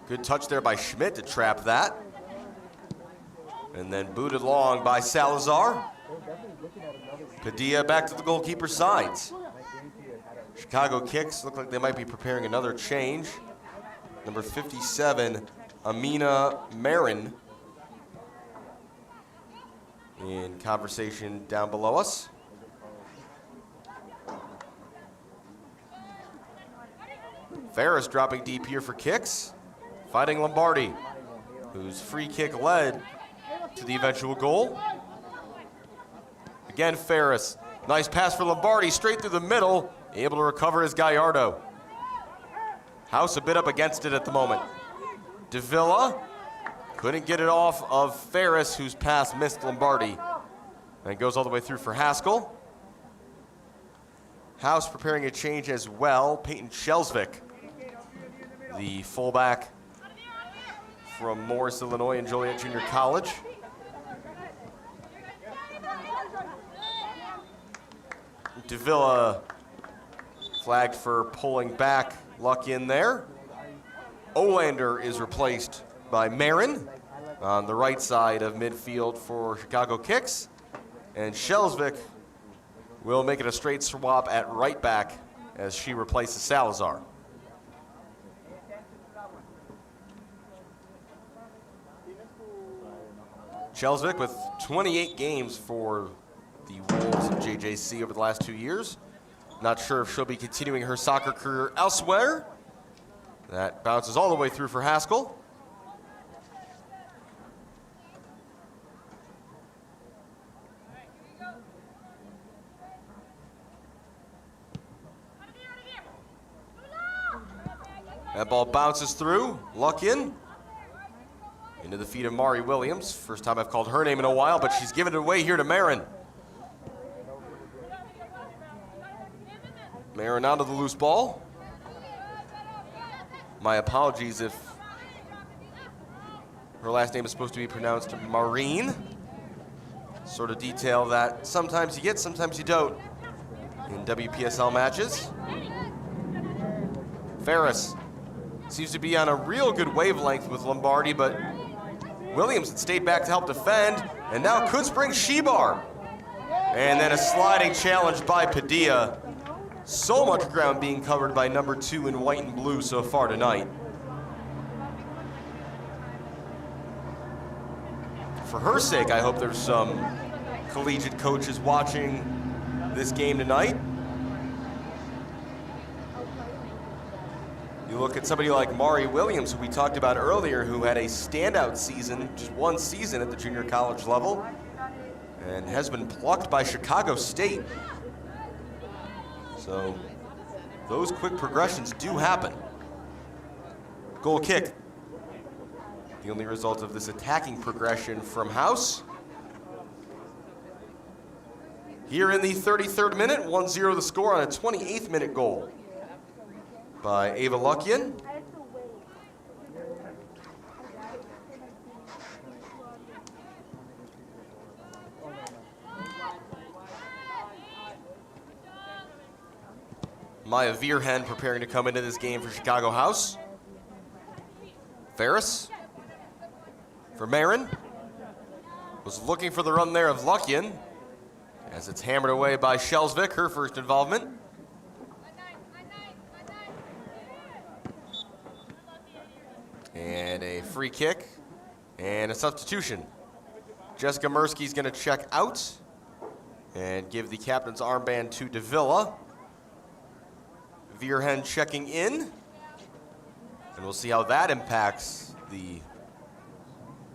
Good touch there by Schmidt to trap that. And then booted long by Salazar. Padilla back to the goalkeeper's sides. Chicago Kics look like they might be preparing another change. Number 57, Amina Marin, in conversation down below us. Ferris dropping deep here for Kics, fighting Lombardi, whose free kick led to the eventual goal. Again, Ferris, nice pass for Lombardi, straight through the middle, able to recover is Gallardo. House a bit up against it at the moment. Davila couldn't get it off of Ferris, whose pass missed Lombardi. And it goes all the way through for Haskell. House preparing a change as well. Payton Kjellesvik, the fullback from Morris, Illinois and Joliet Junior College. Davila flagged for pulling back, luck in there. Olander is replaced by Marin on the right side of midfield for Chicago Kics. And Kjellesvik will make it a straight swap at right back as she replaces Salazar. Kjellesvik with 28 games for the Wolves of JJC over the last 2 years. Not sure if she'll be continuing her soccer career elsewhere. That bounces all the way through for Haskell. That ball bounces through, luck in. Into the feet of Mari Williams. First time I've called her name in a while, but she's given it away here to Marin. Marin onto the loose ball. My apologies if her last name is supposed to be pronounced Marine. Sort of detail that sometimes you get, sometimes you don't in WPSL matches. Ferris seems to be on a real good wavelength with Lombardi, but Williams had stayed back to help defend, and now could spring Shebar. And then a sliding challenge by Padilla. So much ground being covered by number 2 in white and blue so far tonight. For her sake, I hope there's some collegiate coaches watching this game tonight. You look at somebody like Mari Williams, who we talked about earlier, who had a standout season, just one season at the junior college level, and has been plucked by Chicago State. So those quick progressions do happen. Goal kick. The only result of this attacking progression from House. Here in the 33rd minute, 1-0 the score on a 28th minute goal by Ava Luckian. Maya Virgen preparing to come into this game for Chicago House. Ferris for Marin. Was looking for the run there of Luckian as it's hammered away by Kjellesvik, her first involvement. And a free kick and a substitution. Jessica Mirsky is going to check out and give the captain's armband to Davila. Virgen checking in, and we'll see how that impacts the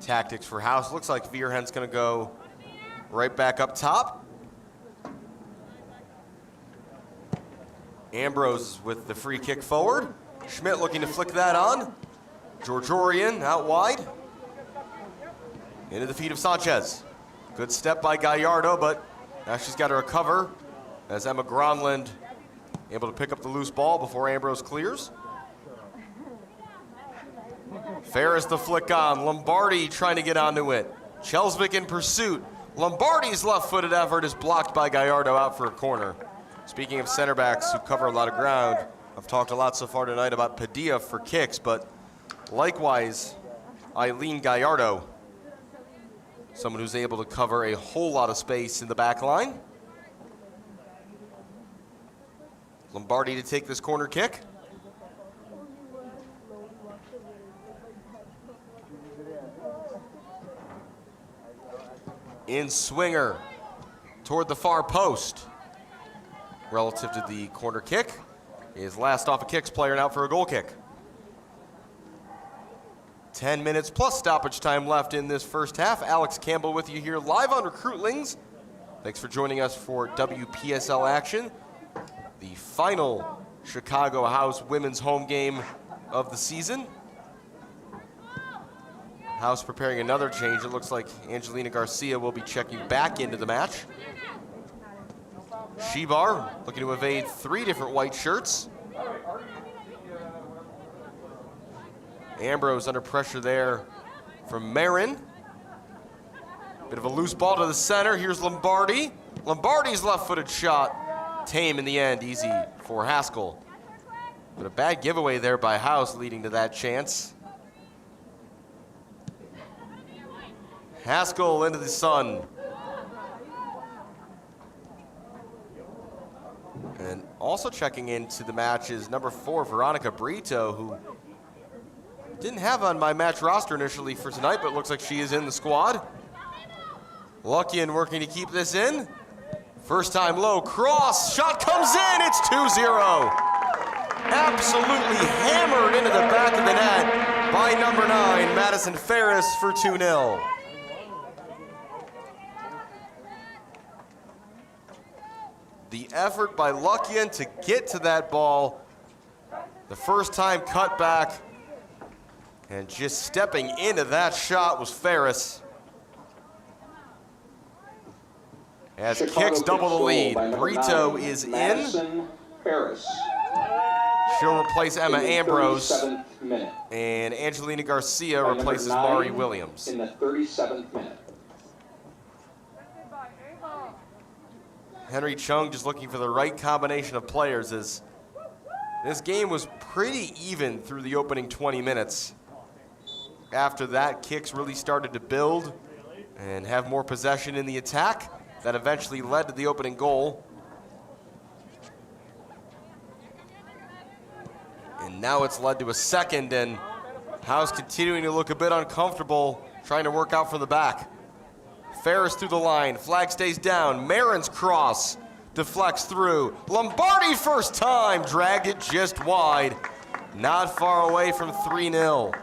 tactics for House. Looks like Virgen's going to go right back up top. Ambrose with the free kick forward. Schmidt looking to flick that on. Georgiorian out wide. Into the feet of Sanchez. Good step by Gallardo, but now she's got to recover as Emma Gronlund able to pick up the loose ball before Ambrose clears. Ferris the flick on. Lombardi trying to get onto it. Kjellesvik in pursuit. Lombardi's left-footed effort is blocked by Gallardo out for a corner. Speaking of center backs who cover a lot of ground, I've talked a lot so far tonight about Padilla for Kics, but likewise, Ailyn Gallardo, someone who's able to cover a whole lot of space in the back line. Lombardi to take this corner kick. In swinger toward the far post. Relative to the corner kick is last off a Kics player and out for a goal kick. 10 minutes plus stoppage time left in this first half. Alex Campbell with you here live on Recruitlings. Thanks for joining us for WPSL action. The final Chicago House women's home game of the season. House preparing another change. It looks like Angelina Garcia will be checking back into the match. Shebar looking to evade 3 different white shirts. Ambrose under pressure there from Marin. Bit of a loose ball to the center. Here's Lombardi. Lombardi's left-footed shot. Tame in the end, easy for Haskell. But a bad giveaway there by House leading to that chance. Haskell into the sun. And also checking into the match is number 4, Veronica Brito, who didn't have on my match roster initially for tonight, but looks like she is in the squad. Luckian working to keep this in. First time low, cross, shot comes in, it's 2-0. Absolutely hammered into the back of the net by number 9, Madison Ferris for 2-0. The effort by Luckian to get to that ball. The first time cut back. And just stepping into that shot was Ferris. As Kics double the lead. Brito is in. Ferris. She'll replace Emma Ambrose. And Angelina Garcia replaces Mari Williams. In the 37th minute. Henry Cheung just looking for the right combination of players as this game was pretty even through the opening 20 minutes. After that, Kics really started to build and have more possession in the attack. That eventually led to the opening goal. And now it's led to a second, and House continuing to look a bit uncomfortable, trying to work out from the back. Ferris through the line, flag stays down. Marin's cross deflects through. Lombardi first time, dragged it just wide. Not far away from 3-0.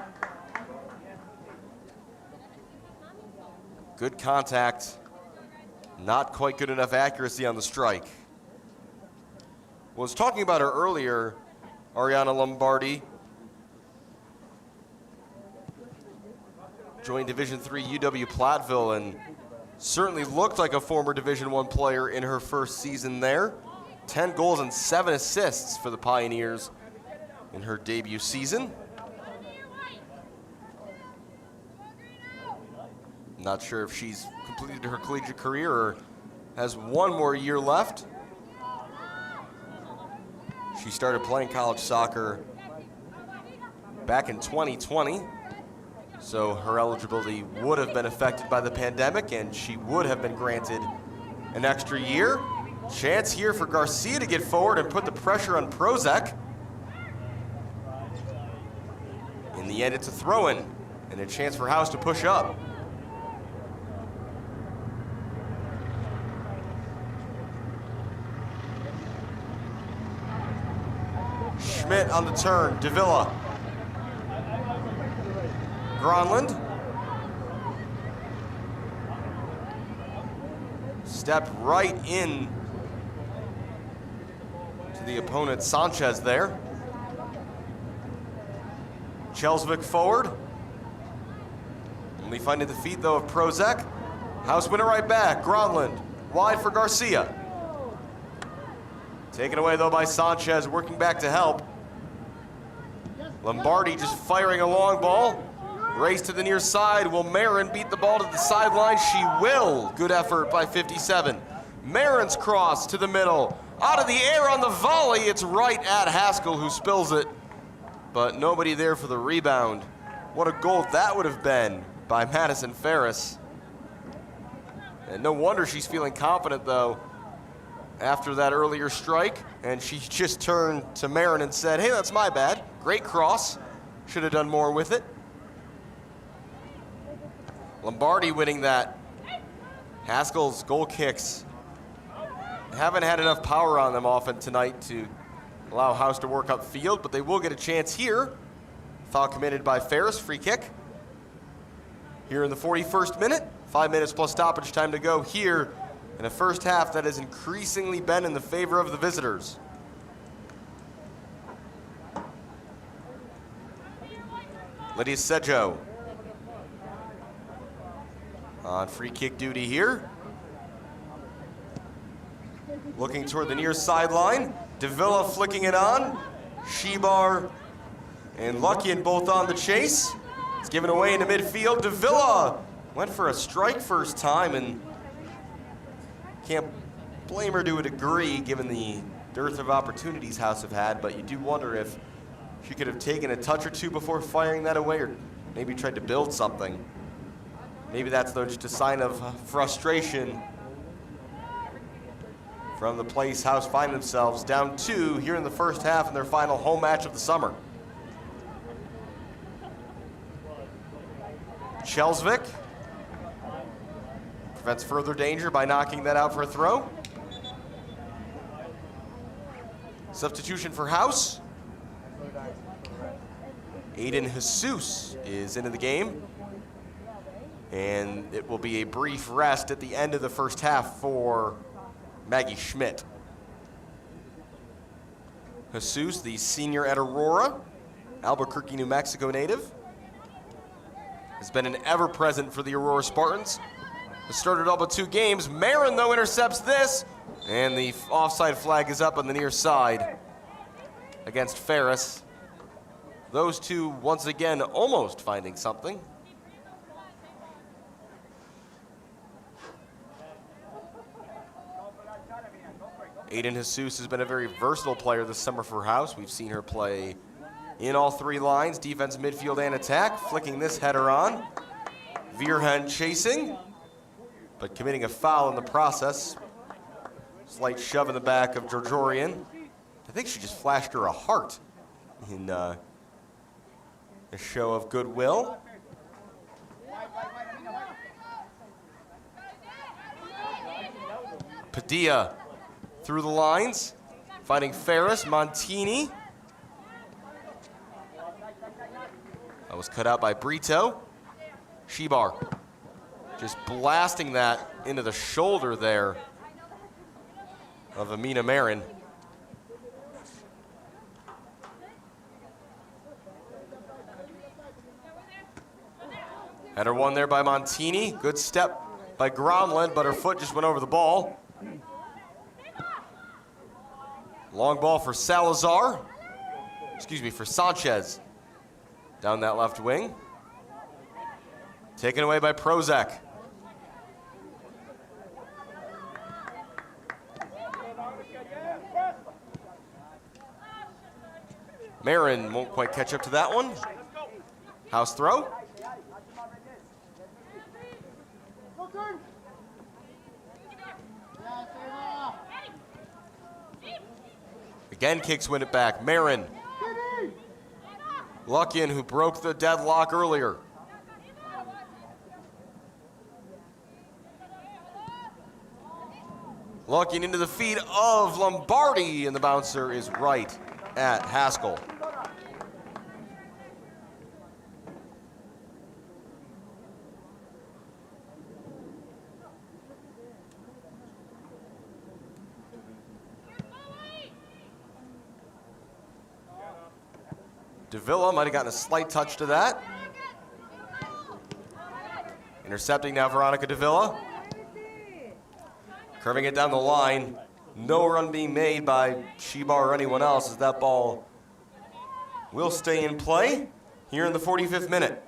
Good contact. Not quite good enough accuracy on the strike. Was talking about her earlier, Ariana Lombardi. Joined Division III UW Platteville and certainly looked like a former Division I player in her first season there. 10 goals and 7 assists for the Pioneers in her debut season. Not sure if she's completed her collegiate career or has one more year left. She started playing college soccer back in 2020, so her eligibility would have been affected by the pandemic and she would have been granted an extra year. Chance here for Garcia to get forward and put the pressure on Prozek. In the end, it's a throw-in and a chance for House to push up. Schmidt on the turn, Davila. Gronlund. Stepped right in to the opponent, Sanchez there. Kjellesvik forward. Only finding the feet though of Prozek. House winner right back, Gronlund. Wide for Garcia. Taken away though by Sanchez, working back to help. Lombardi just firing a long ball. Race to the near side. Will Marin beat the ball to the sideline? She will. Good effort by 57. Marin's cross to the middle. Out of the air on the volley. It's right at Haskell who spills it. But nobody there for the rebound. What a goal that would have been by Madison Ferris. And no wonder she's feeling confident though after that earlier strike. And she just turned to Marin and said, hey, that's my bad. Great cross. Should have done more with it. Lombardi winning that. Haskell's goal kicks haven't had enough power on them often tonight to allow House to work upfield, but they will get a chance here. Foul committed by Ferris, free kick. Here in the 41st minute, 5 minutes plus stoppage time to go here in a first half that has increasingly been in the favor of the visitors. Lydia Sedjo on free kick duty here. Looking toward the near sideline. Davila flicking it on. Shebar and Luckian both on the chase. It's given away into midfield. Davila went for a strike first time and can't blame her to a degree given the dearth of opportunities House have had, but you do wonder if she could have taken a touch or two before firing that away or maybe tried to build something. Maybe that's though just a sign of frustration from the place House find themselves down 2 here in the first half in their final home match of the summer. Kjellesvik prevents further danger by knocking that out for a throw. Substitution for House. Aidyn Hesuse is into the game. And it will be a brief rest at the end of the first half for Maggie Schmidt. Hesuse, the senior at Aurora, Albuquerque, New Mexico native, has been an ever-present for the Aurora Spartans. Has started all but 2 games. Marin, though, intercepts this, and the offside flag is up on the near side against Ferris. Those two, once again, almost finding something. Aidyn Hesuse has been a very versatile player this summer for House. We've seen her play in all 3 lines, defense, midfield, and attack, flicking this header on. Virgen chasing, but committing a foul in the process. Slight shove in the back of Georgiorian. I think she just flashed her a heart in a show of goodwill. Padilla through the lines, finding Ferris, Montini. That was cut out by Brito. Shebar just blasting that into the shoulder there of Amina Marin. Header won there by Montini. Good step by Gronlund, but her foot just went over the ball. Long ball for Salazar. For Sanchez. Down that left wing. Taken away by Prozac. Marin won't quite catch up to that one. House throw. Again, Kics win it back. Marin. Luckian, who broke the deadlock earlier. Luckian into the feet of Lombardi, and the bouncer is right at Haskell. Davila might have gotten a slight touch to that. Intercepting now Veronica Davila. Curving it down the line. No run being made by Shebar or anyone else as that ball will stay in play here in the 45th minute.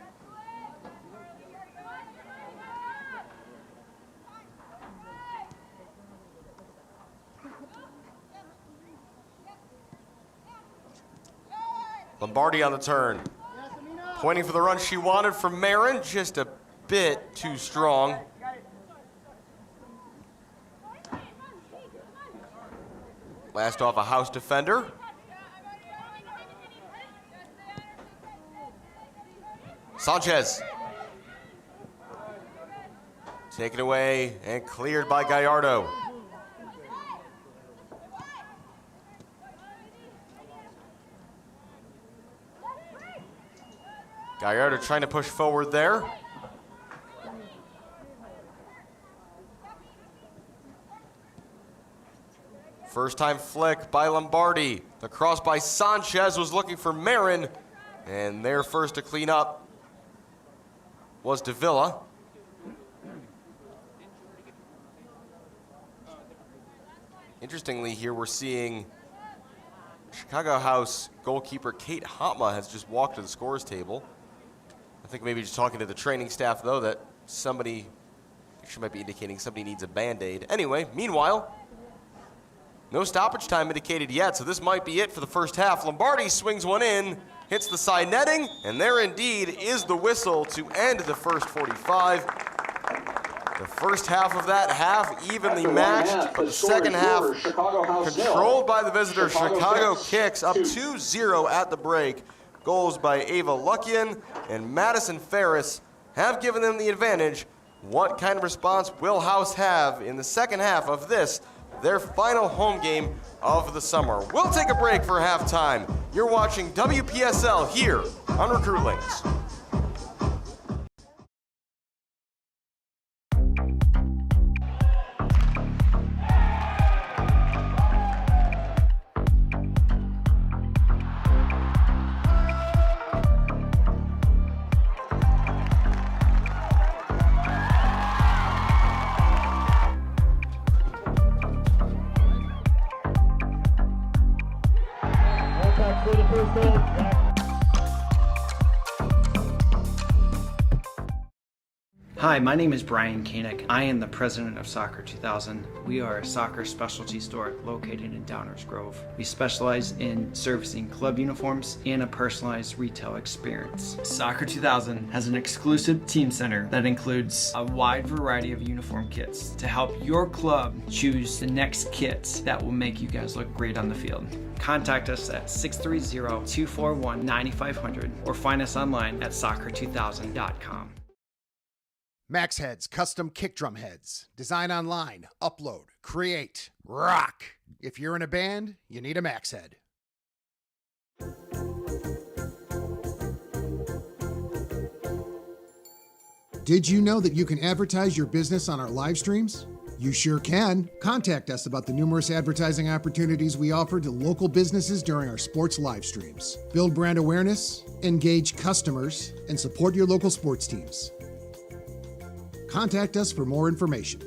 Lombardi on the turn. Pointing for the run she wanted from Marin, just a bit too strong. Last off a house defender. Sanchez. Taken away and cleared by Gallardo. Gallardo trying to push forward there. First time flick by Lombardi. The cross by Sanchez was looking for Marin, and their first to clean up was Davila. Interestingly here we're seeing Chicago House goalkeeper Kate Hopma has just walked to the scores table. I think maybe just talking to the training staff, though, that somebody, she might be indicating somebody needs a Band-Aid. Anyway, meanwhile, no stoppage time indicated yet, so this might be it for the first half. Lombardi swings one in, hits the side netting, and there indeed is the whistle to end the first 45. The first half of that half evenly matched, but the second half controlled by the visitors. Chicago Kics up 2-0 at the break. Goals by Ava Luckian and Madison Ferris have given them the advantage. What kind of response will House have in the second half of this, their final home game of the summer? We'll take a break for halftime. You're watching WPSL here on Recruitlings. Hi, my name is Brian Koenig. I am the president of Soccer 2000. We are a soccer specialty store located in Downers Grove. We specialize in servicing club uniforms and a personalized retail experience. Soccer 2000 has an exclusive team center that includes a wide variety of uniform kits to help your club choose the next kits that will make you guys look great on the field. Contact us at 630-241-9500 or find us online at soccer2000.com. Max Heads custom kick drum heads. Design online, upload, create, rock. If you're in a band, you need a Max Head. Did you know that you can advertise your business on our live streams? You sure can. Contact us about the numerous advertising opportunities we offer to local businesses during our sports live streams. Build brand awareness, engage customers, and support your local sports teams. Contact us for more information.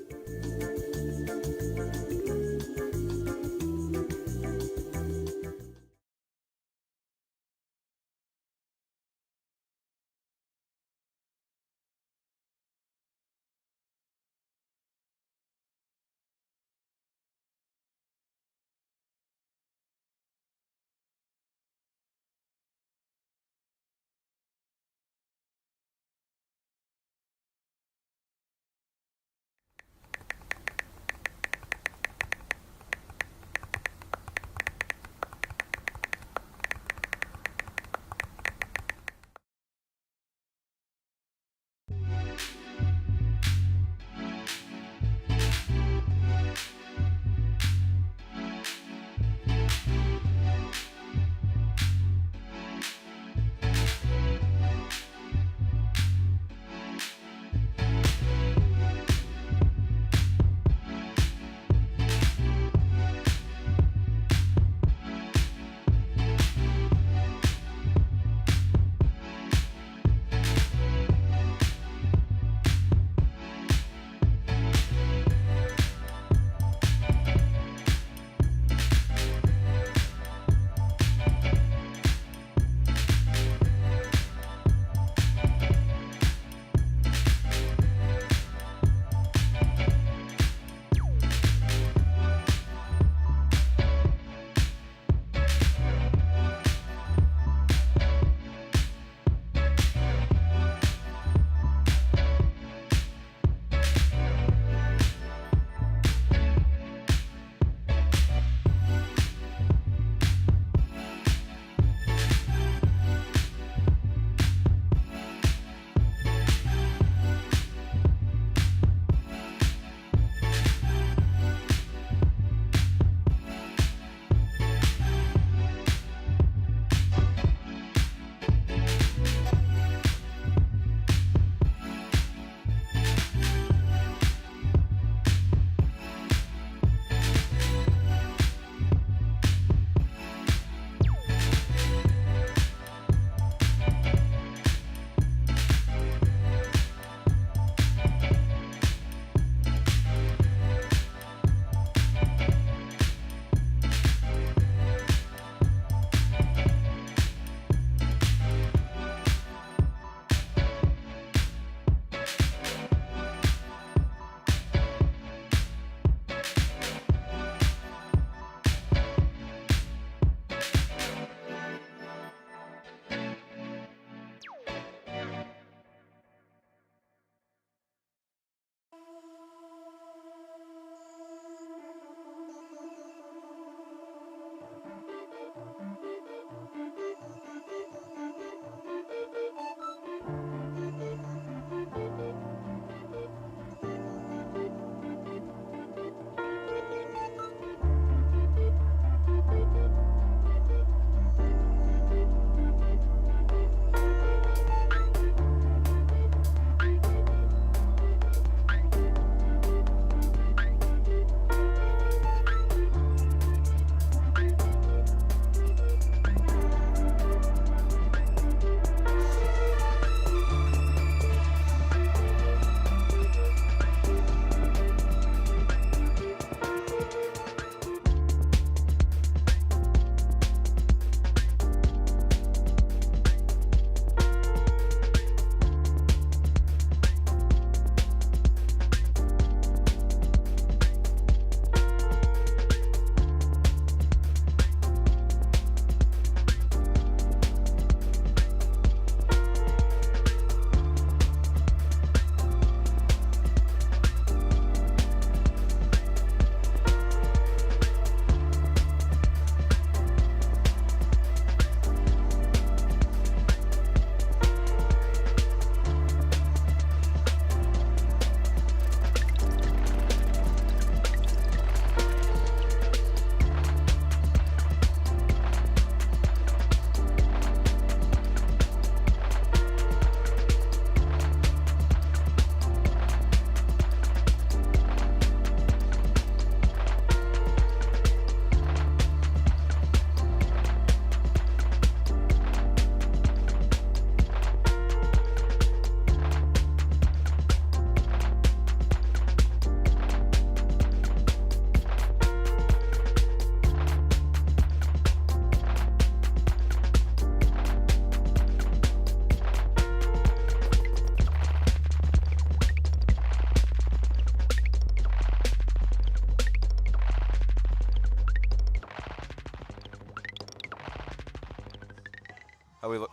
How we look?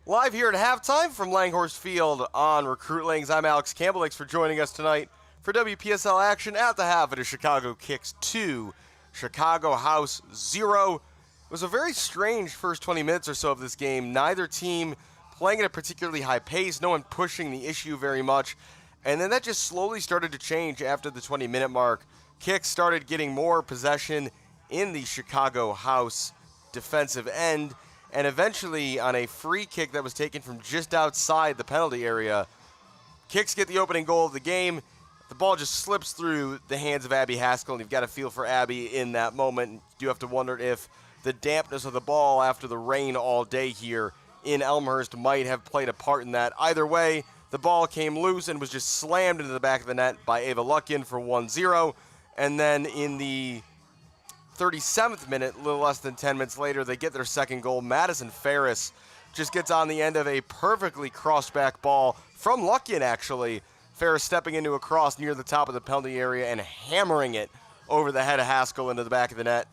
Live here at halftime from Langhorse Field on Recruitlings. I'm Alex Campbell. Thanks for joining us tonight for WPSL action at the half. It is Chicago Kics 2, Chicago House 0. It was a very strange first 20 minutes or so of this game. Neither team playing at a particularly high pace, no one pushing the issue very much. And then that just slowly started to change after the 20-minute mark. Kics started getting more possession in the Chicago House defensive end. And eventually, on a free kick that was taken from just outside the penalty area, Kics get the opening goal of the game. The ball just slips through the hands of Abby Haskell, and you've got to feel for Abby in that moment. You do have to wonder if the dampness of the ball after the rain all day here in Elmhurst might have played a part in that. Either way, the ball came loose and was just slammed into the back of the net by Ava Luckin for 1-0. And then in the 37th minute, a little less than 10 minutes later, they get their second goal. Madison Ferris just gets on the end of a perfectly crossed back ball from Luckin, actually. Ferris stepping into a cross near the top of the penalty area and hammering it over the head of Haskell into the back of the net.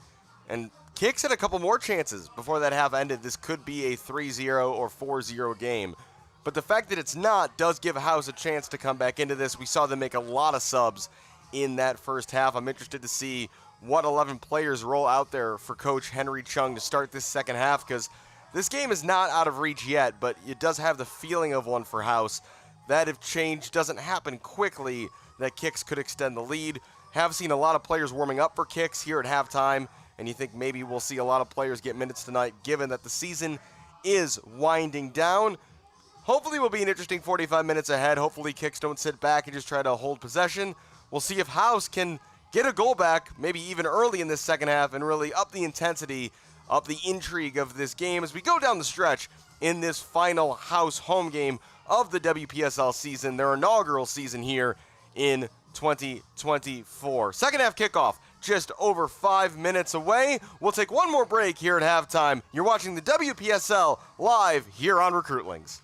And Kics had a couple more chances before that half ended. This could be a 3-0 or 4-0 game. But the fact that it's not does give House a chance to come back into this. We saw them make a lot of subs in that first half. I'm interested to see what 11 players roll out there for Coach Henry Cheung to start this second half, because this game is not out of reach yet, but it does have the feeling of one for House, that if change doesn't happen quickly, that Kics could extend the lead. Have seen a lot of players warming up for Kics here at halftime, and you think maybe we'll see a lot of players get minutes tonight, given that the season is winding down. Hopefully will be an interesting 45 minutes ahead. Hopefully Kics don't sit back and just try to hold possession. We'll see if House can get a goal back, maybe even early in this second half, and really up the intensity, up the intrigue of this game as we go down the stretch in this final House home game of the WPSL season, their inaugural season here in 2024. Second half kickoff just over 5 minutes away. We'll take one more break here at halftime. You're watching the WPSL live here on Recruitlings.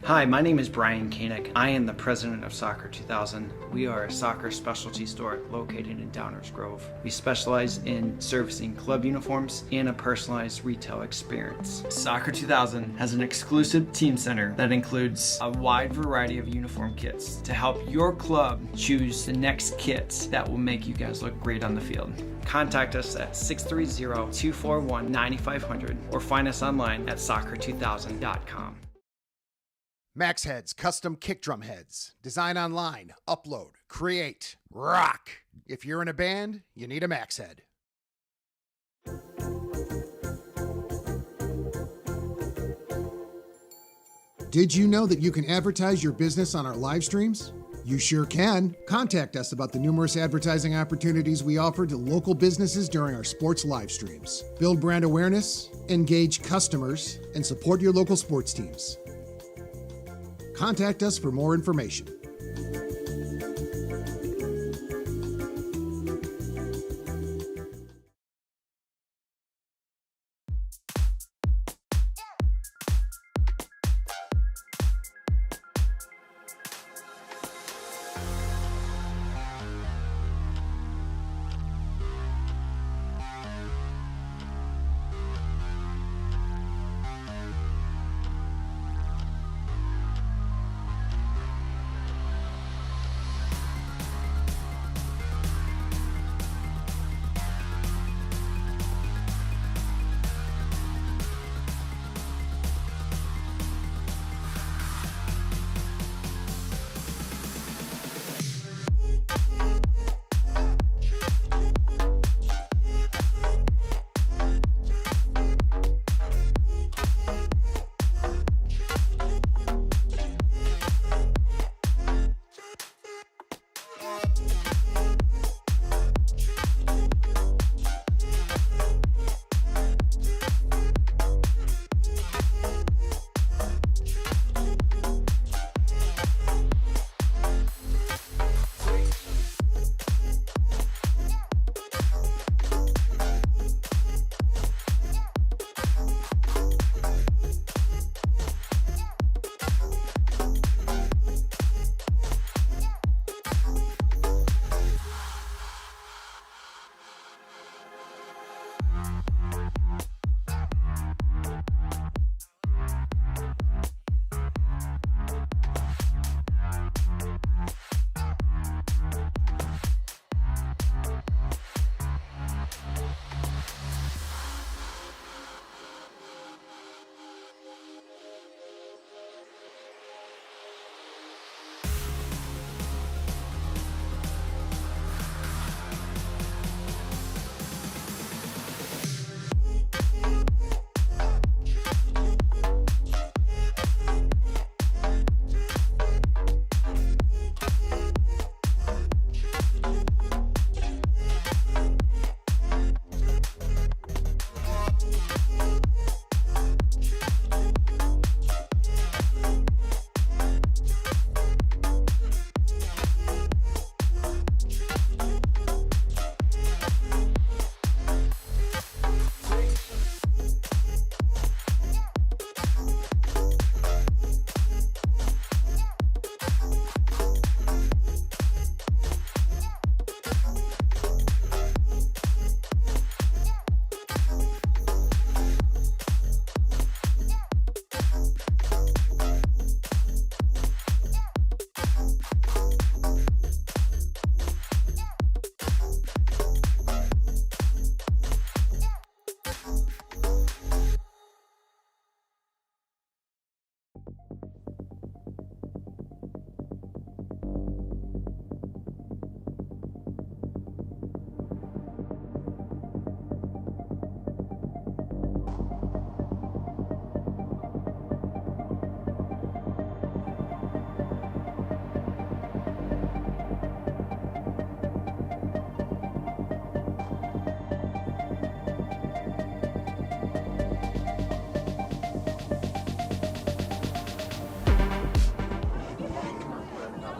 Hi, my name is Brian Koenig. I am the president of Soccer 2000. We are a soccer specialty store located in Downers Grove. We specialize in servicing club uniforms and a personalized retail experience. Soccer 2000 has an exclusive team center that includes a wide variety of uniform kits to help your club choose the next kits that will make you guys look great on the field. Contact us at 630-241-9500 or find us online at soccer2000.com. Max Heads custom kick drum heads. Design online, upload, create, rock. If you're in a band, you need a Max Head. Did you know that you can advertise your business on our live streams? You sure can. Contact us about the numerous advertising opportunities we offer to local businesses during our sports live streams. Build brand awareness, engage customers, and support your local sports teams. Contact us for more information.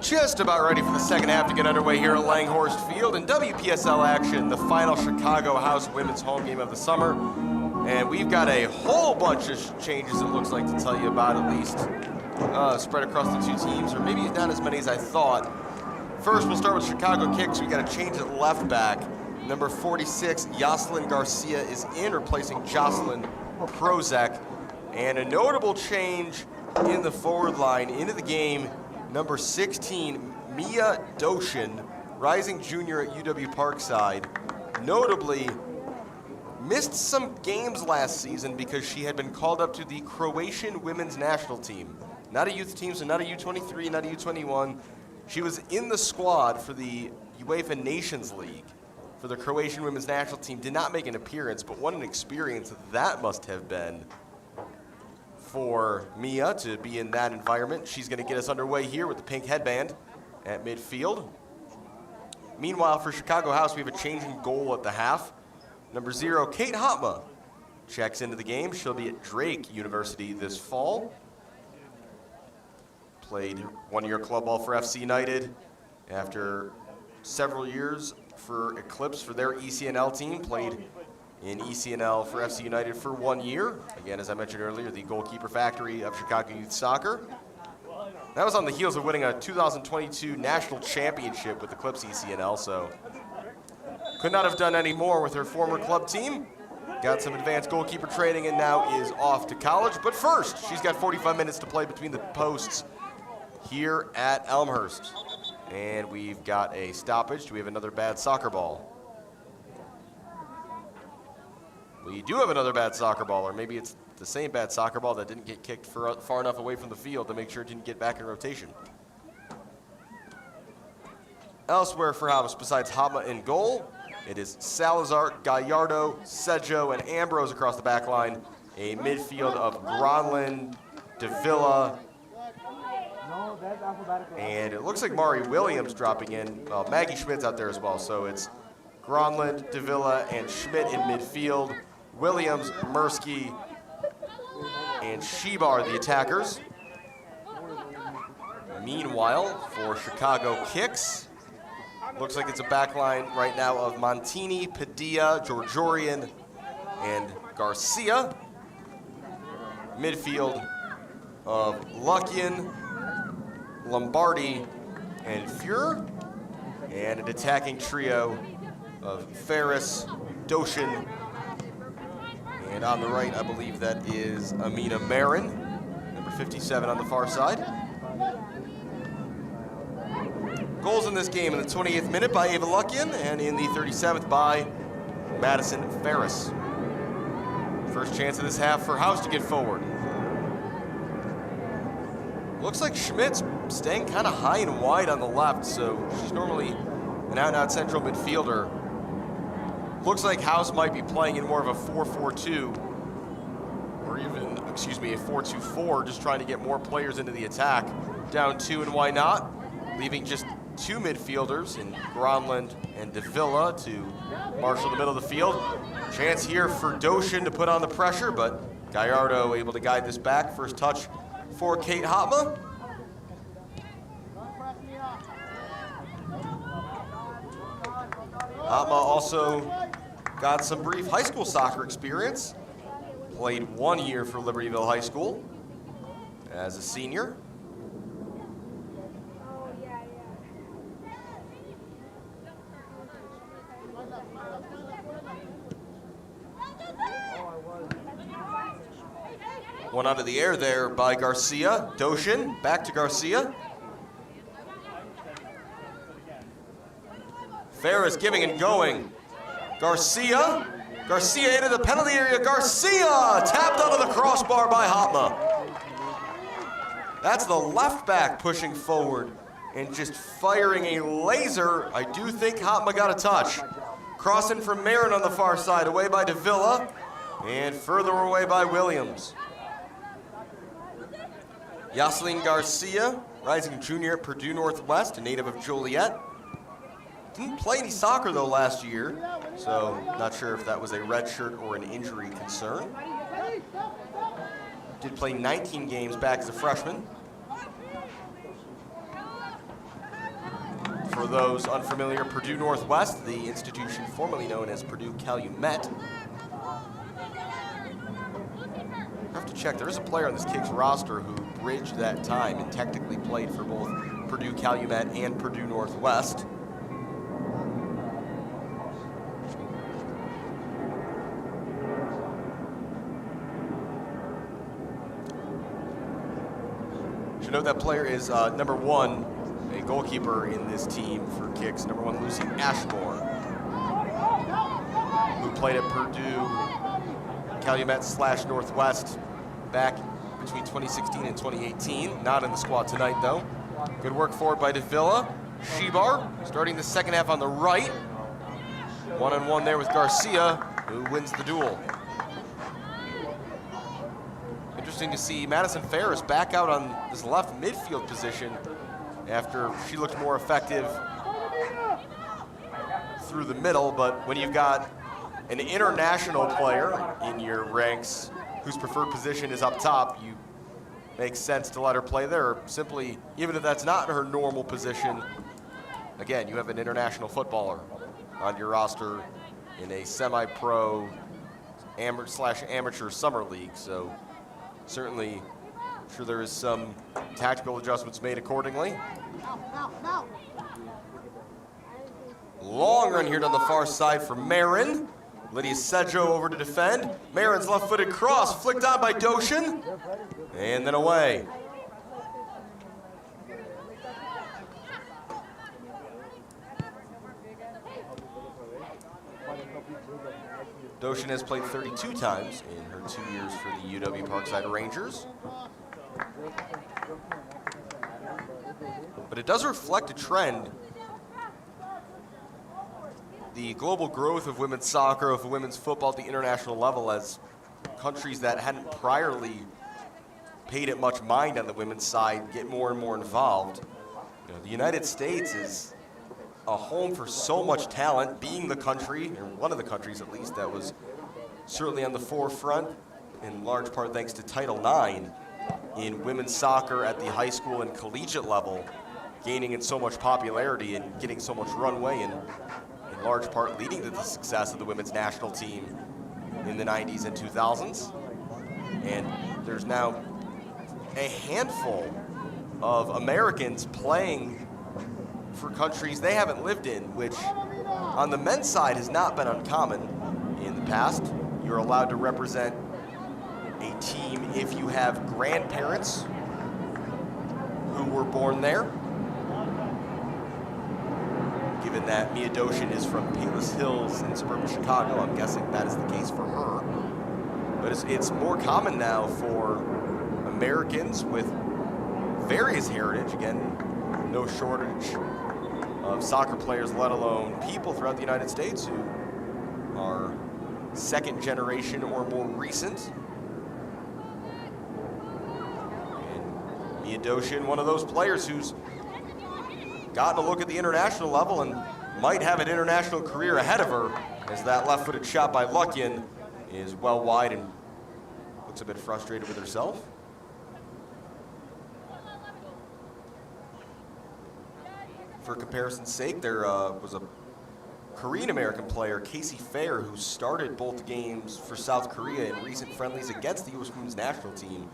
Just about ready for the second half to get underway here at Langhorst Field. In WPSL action, the final Chicago House women's home game of the summer. And we've got a whole bunch of changes, it looks like, to tell you about, at least. Spread across the two teams, or maybe not as many as I thought. First, we'll start with Chicago Kics. We got a change at left back. Number 46, Yoselyn Garcia is in, replacing Jocelyn Prozek. And a notable change in the forward line into the game, number 16, Mia Doshin, rising junior at UW Parkside. Notably, missed some games last season because she had been called up to the Croatian women's national team. Not a youth team, so not a U23, not a U21. She was in the squad for the UEFA Nations League for the Croatian women's national team. Did not make an appearance, but what an experience that must have been for Mia to be in that environment. She's going to get us underway here with the pink headband at midfield. Meanwhile, for Chicago House, we have a change in goal at the half. Number 0, Kate Hopma checks into the game. She'll be at Drake University this fall. Played one-year club ball for FC United. After several years for Eclipse for their ECNL team, played in ECNL for FC United for 1 year. Again, as I mentioned earlier, the goalkeeper factory of Chicago Youth Soccer. That was on the heels of winning a 2022 national championship with Eclipse ECNL, so could not have done any more with her former club team. Got some advanced goalkeeper training and now is off to college. But first, she's got 45 minutes to play between the posts here at Elmhurst. And we've got a stoppage. Do we have another bad soccer ball? We do have another bad soccer ball, or maybe it's the same bad soccer ball that didn't get kicked far enough away from the field to make sure it didn't get back in rotation. Elsewhere for House, besides Hopma in goal, it is Salazar, Gallardo, Sedjo, and Ambrose across the back line. A midfield of Gronlund, Davila, and it looks like Mari Williams dropping in. Well, Maggie Schmidt's out there as well, so it's Gronlund, Davila, and Schmidt in midfield. Williams, Mirsky, and Shebar, the attackers. Meanwhile, for Chicago Kics, looks like it's a back line right now of Montini, Padilla, Georgiorian, and Garcia. Midfield of Luckian, Lombardi, and Fuhrer. And an attacking trio of Ferris, Doshin, and on the right, I believe that is Amina Marin, number 57 on the far side. Goals in this game in the 28th minute by Ava Luckian, and in the 37th by Madison Ferris. First chance of this half for House to get forward. Looks like Schmidt's staying kind of high and wide on the left, so she's normally an out-and-out central midfielder. Looks like House might be playing in more of a 4-4-2, or even, excuse me, a 4-2-4, just trying to get more players into the attack. Down 2, and why not? Leaving just 2 midfielders in Gronlund and Davila to marshal the middle of the field. Chance here for Doshin to put on the pressure, but Gallardo able to guide this back. First touch for Kate Hopma. Hopma also got some brief high school soccer experience. Played 1 year for Libertyville High School as a senior. One out of the air there by Garcia. Doshin, back to Garcia. Ferris giving and going. Garcia into the penalty area. Garcia tapped out of the crossbar by Hopma. That's the left back pushing forward and just firing a laser. I do think Hopma got a touch. Crossing from Marin on the far side, away by Davila, and further away by Williams. Yoselyn Garcia, rising junior at Purdue Northwest, a native of Joliet. Didn't play any soccer though last year, so not sure if that was a red shirt or an injury concern. Did play 19 games back as a freshman. For those unfamiliar, Purdue Northwest, the institution formerly known as Purdue Calumet. I have to check, there is a player on this Kics roster who bridged that time and technically played for both Purdue Calumet and Purdue Northwest. Should note that player is number 1, a goalkeeper in this team for Kics, number 1 Lucy Ashmore, who played at Purdue Calumet / Northwest back between 2016 and 2018. Not in the squad tonight though. Good work forward by Davila. Shebar starting the second half on the right. One-on-one there with Garcia, who wins the duel. Interesting to see Madison Ferris back out on this left midfield position after she looked more effective through the middle, but when you've got an international player in your ranks whose preferred position is up top, you makes sense to let her play there, or simply, even if that's not her normal position, again, you have an international footballer on your roster in a semi-pro / amateur summer league, so certainly, I'm sure there is some tactical adjustments made accordingly. Long run here down the far side for Marin. Lydia Sedjo over to defend. Marin's left-footed cross flicked on by Doshin, and then away. Doshin has played 32 times in her 2 years for the UW Parkside Rangers. But it does reflect a trend. The global growth of women's soccer, of women's football at the international level, as countries that hadn't priorly paid it much mind on the women's side get more and more involved. You know, the United States is a home for so much talent, being the country, or one of the countries at least, that was certainly on the forefront, in large part thanks to Title IX, in women's soccer at the high school and collegiate level, gaining in so much popularity and getting so much runway, and in large part leading to the success of the women's national team in the 90s and 2000s. And there's now a handful of Americans playing for countries they haven't lived in, which on the men's side has not been uncommon in the past. You're allowed to represent a team if you have grandparents who were born there. Given that Mia Doshin is from Palos Hills in suburban Chicago, I'm guessing that is the case for her. But it's more common now for Americans with various heritage, again, no shortage of soccer players, let alone people throughout the United States who are second generation or more recent. And Mia Doshin, one of those players who's gotten a look at the international level and might have an international career ahead of her, as that left-footed shot by Luckian is well wide and looks a bit frustrated with herself. For comparison's sake, there was a Korean-American player, Casey Fair, who started both games for South Korea in recent friendlies against the U.S. Women's National Team.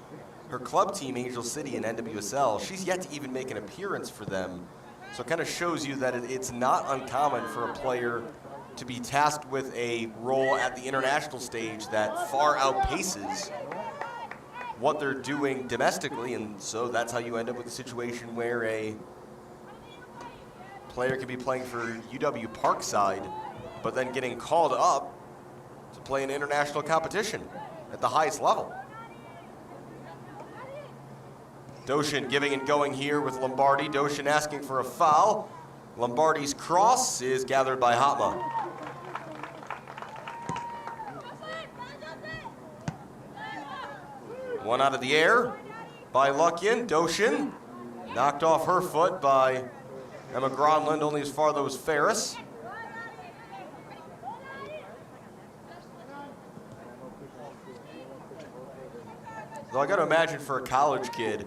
Her club team, Angel City in NWSL, she's yet to even make an appearance for them. So it kind of shows you that it's not uncommon for a player to be tasked with a role at the international stage that far outpaces what they're doing domestically, and so that's how you end up with a situation where a player can be playing for UW Parkside, but then getting called up to play in international competition at the highest level. Doshin giving and going here with Lombardi. Doshin asking for a foul. Lombardi's cross is gathered by Hopma. One out of the air by Luckian. Doshin knocked off her foot by Emma Gronlund, only as far though as Ferris. Though I got to imagine for a college kid,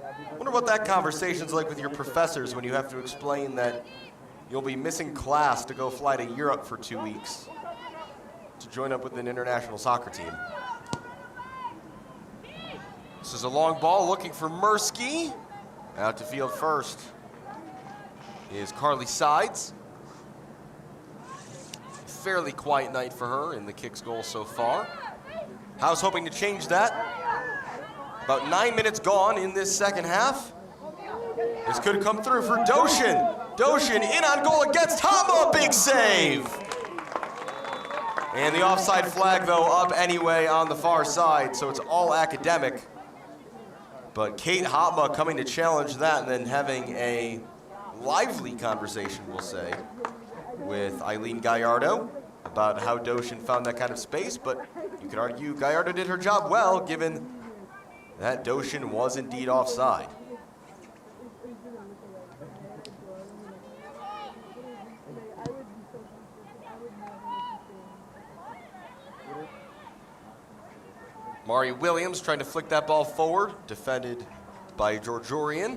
I wonder what that conversation's like with your professors when you have to explain that you'll be missing class to go fly to Europe for 2 weeks to join up with an international soccer team. This is a long ball looking for Mirsky. Out to field first is Carly Sides. Fairly quiet night for her in the Kics goal so far. House hoping to change that. About 9 minutes gone in this second half. This could come through for Doshin. Doshin in on goal against Hopma, big save. And the offside flag though up anyway on the far side, so it's all academic. But Kate Hopma coming to challenge that and then having a lively conversation, we'll say, with Ailyn Gallardo about how Doshin found that kind of space, but you could argue Gallardo did her job well, given that Doshin was indeed offside. Mari Williams trying to flick that ball forward, defended by Georgiorian.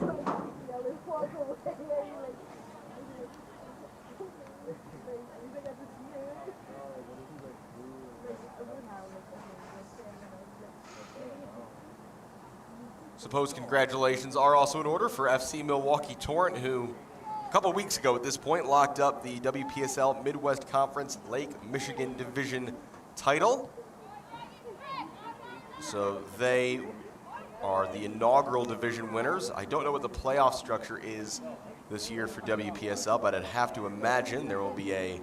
Suppose congratulations are also in order for FC Milwaukee Torrent, who a couple weeks ago at this point locked up the WPSL Midwest Conference Lake Michigan Division title. So they are the inaugural division winners. I don't know what the playoff structure is this year for WPSL, but I'd have to imagine there will be a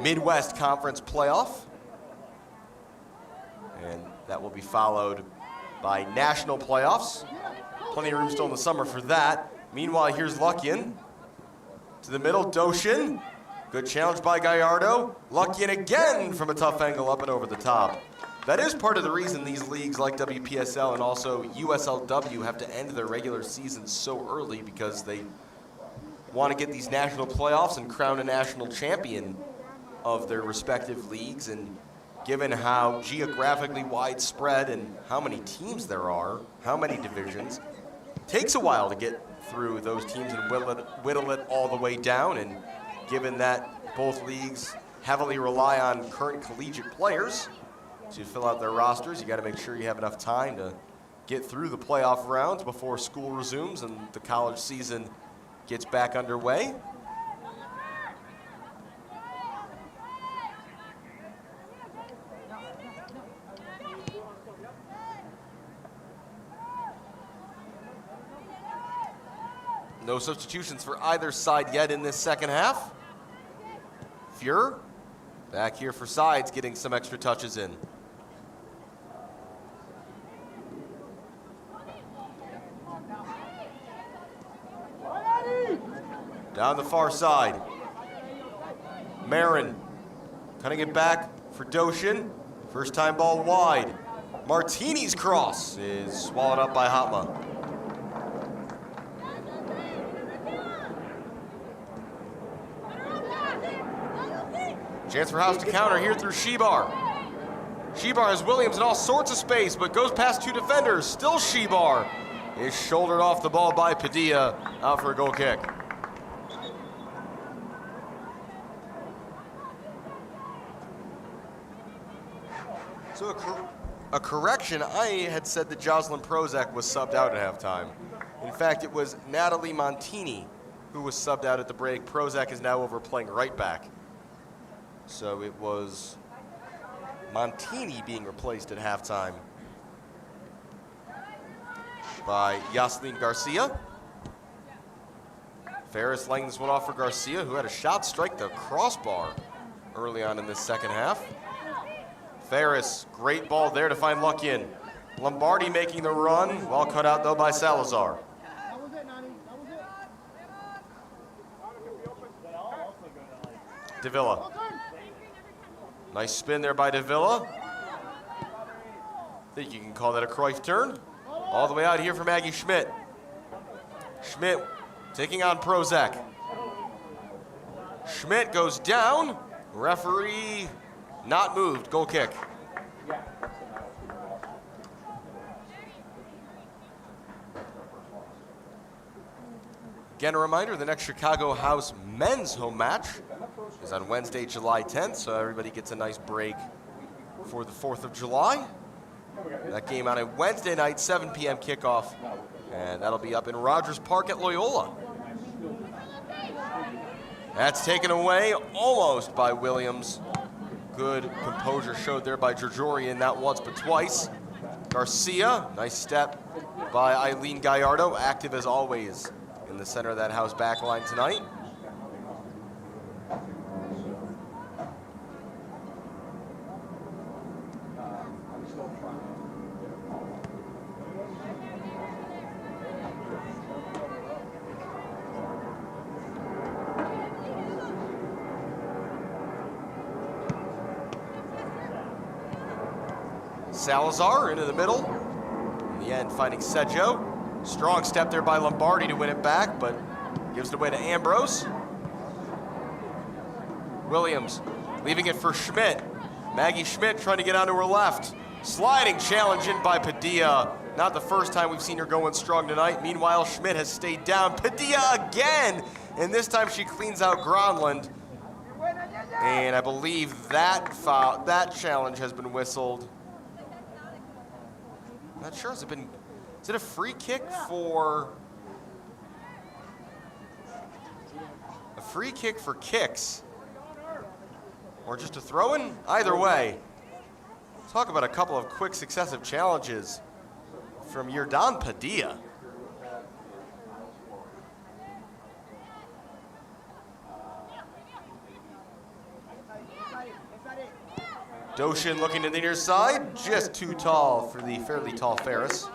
Midwest Conference playoff. And that will be followed by national playoffs. Plenty of room still in the summer for that. Meanwhile, here's Luckian to the middle, Doshin. Good challenge by Gallardo. Luckian again from a tough angle up and over the top. That is part of the reason these leagues like WPSL and also USLW have to end their regular seasons so early, because they want to get these national playoffs and crown a national champion of their respective leagues. And given how geographically widespread and how many teams there are, how many divisions, it takes a while to get through those teams and whittle it all the way down. And given that both leagues heavily rely on current collegiate players to fill out their rosters, you got to make sure you have enough time to get through the playoff rounds before school resumes and the college season gets back underway. No substitutions for either side yet in this second half. Fuhr back here for Sides, getting some extra touches in. Down the far side. Marin cutting it back for Doshin. First time ball wide. Martini's cross is swallowed up by Hopma. Chance for House to counter here through Shebar. Shebar has Williams in all sorts of space, but goes past two defenders. Still Shebar is shouldered off the ball by Padilla, out for a goal kick. So a correction, I had said that Jocelyn Prozac was subbed out at halftime. In fact, it was Natalie Montini who was subbed out at the break. Prozac is now over playing right back. So it was Montini being replaced at halftime by Yaslin Garcia. Ferris laying this one off for Garcia, who had a shot strike the crossbar early on in this second half. Ferris, great ball there to find Luckian. Lombardi making the run, well cut out though by Salazar. Davila. Nice spin there by Davila. I think you can call that a Cruyff turn. All the way out here for Maggie Schmidt. Schmidt taking on Prozac. Schmidt goes down. Referee not moved. Goal kick. Again, a reminder, the next Chicago House men's home match is on Wednesday, July 10th, so everybody gets a nice break for the 4th of July. That game on a Wednesday night, 7 p.m. kickoff, and that'll be up in Rogers Park at Loyola. That's taken away almost by Williams. Good composure showed there by Georgiorian, not once but twice. Garcia, nice step by Ailyn Gallardo, active as always in the center of that House back line tonight. Salazar into the middle. In the end, finding Sedjo. Strong step there by Lombardi to win it back, but gives it away to Ambrose. Williams leaving it for Schmidt. Maggie Schmidt trying to get onto her left. Sliding challenge in by Padilla. Not the first time we've seen her going strong tonight. Meanwhile, Schmidt has stayed down. Padilla again, and this time she cleans out Gronlund. And I believe that foul, that challenge has been whistled. Not sure, is it a free kick for Kics? Or just a throw-in? Either way. Talk about a couple of quick successive challenges from Yerdan Padilla. Doshin looking to the near side, just too tall for the fairly tall Ferris.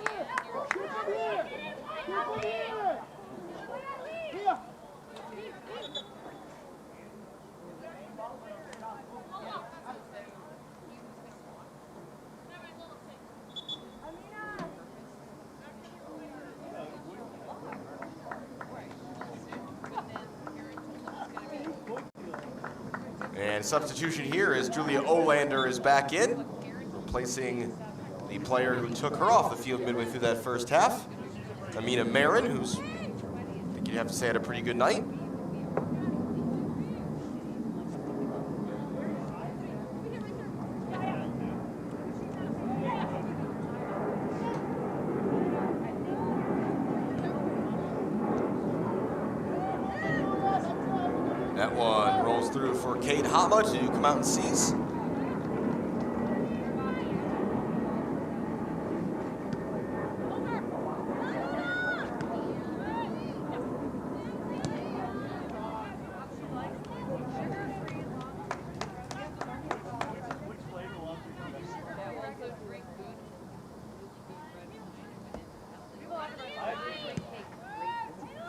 And substitution here is Julia Olander is back in, replacing the player who took her off the field midway through that first half. Amina Marin, who's, I think you'd have to say, had a pretty good night. That one rolls through for Kate Hopma to come out and seize.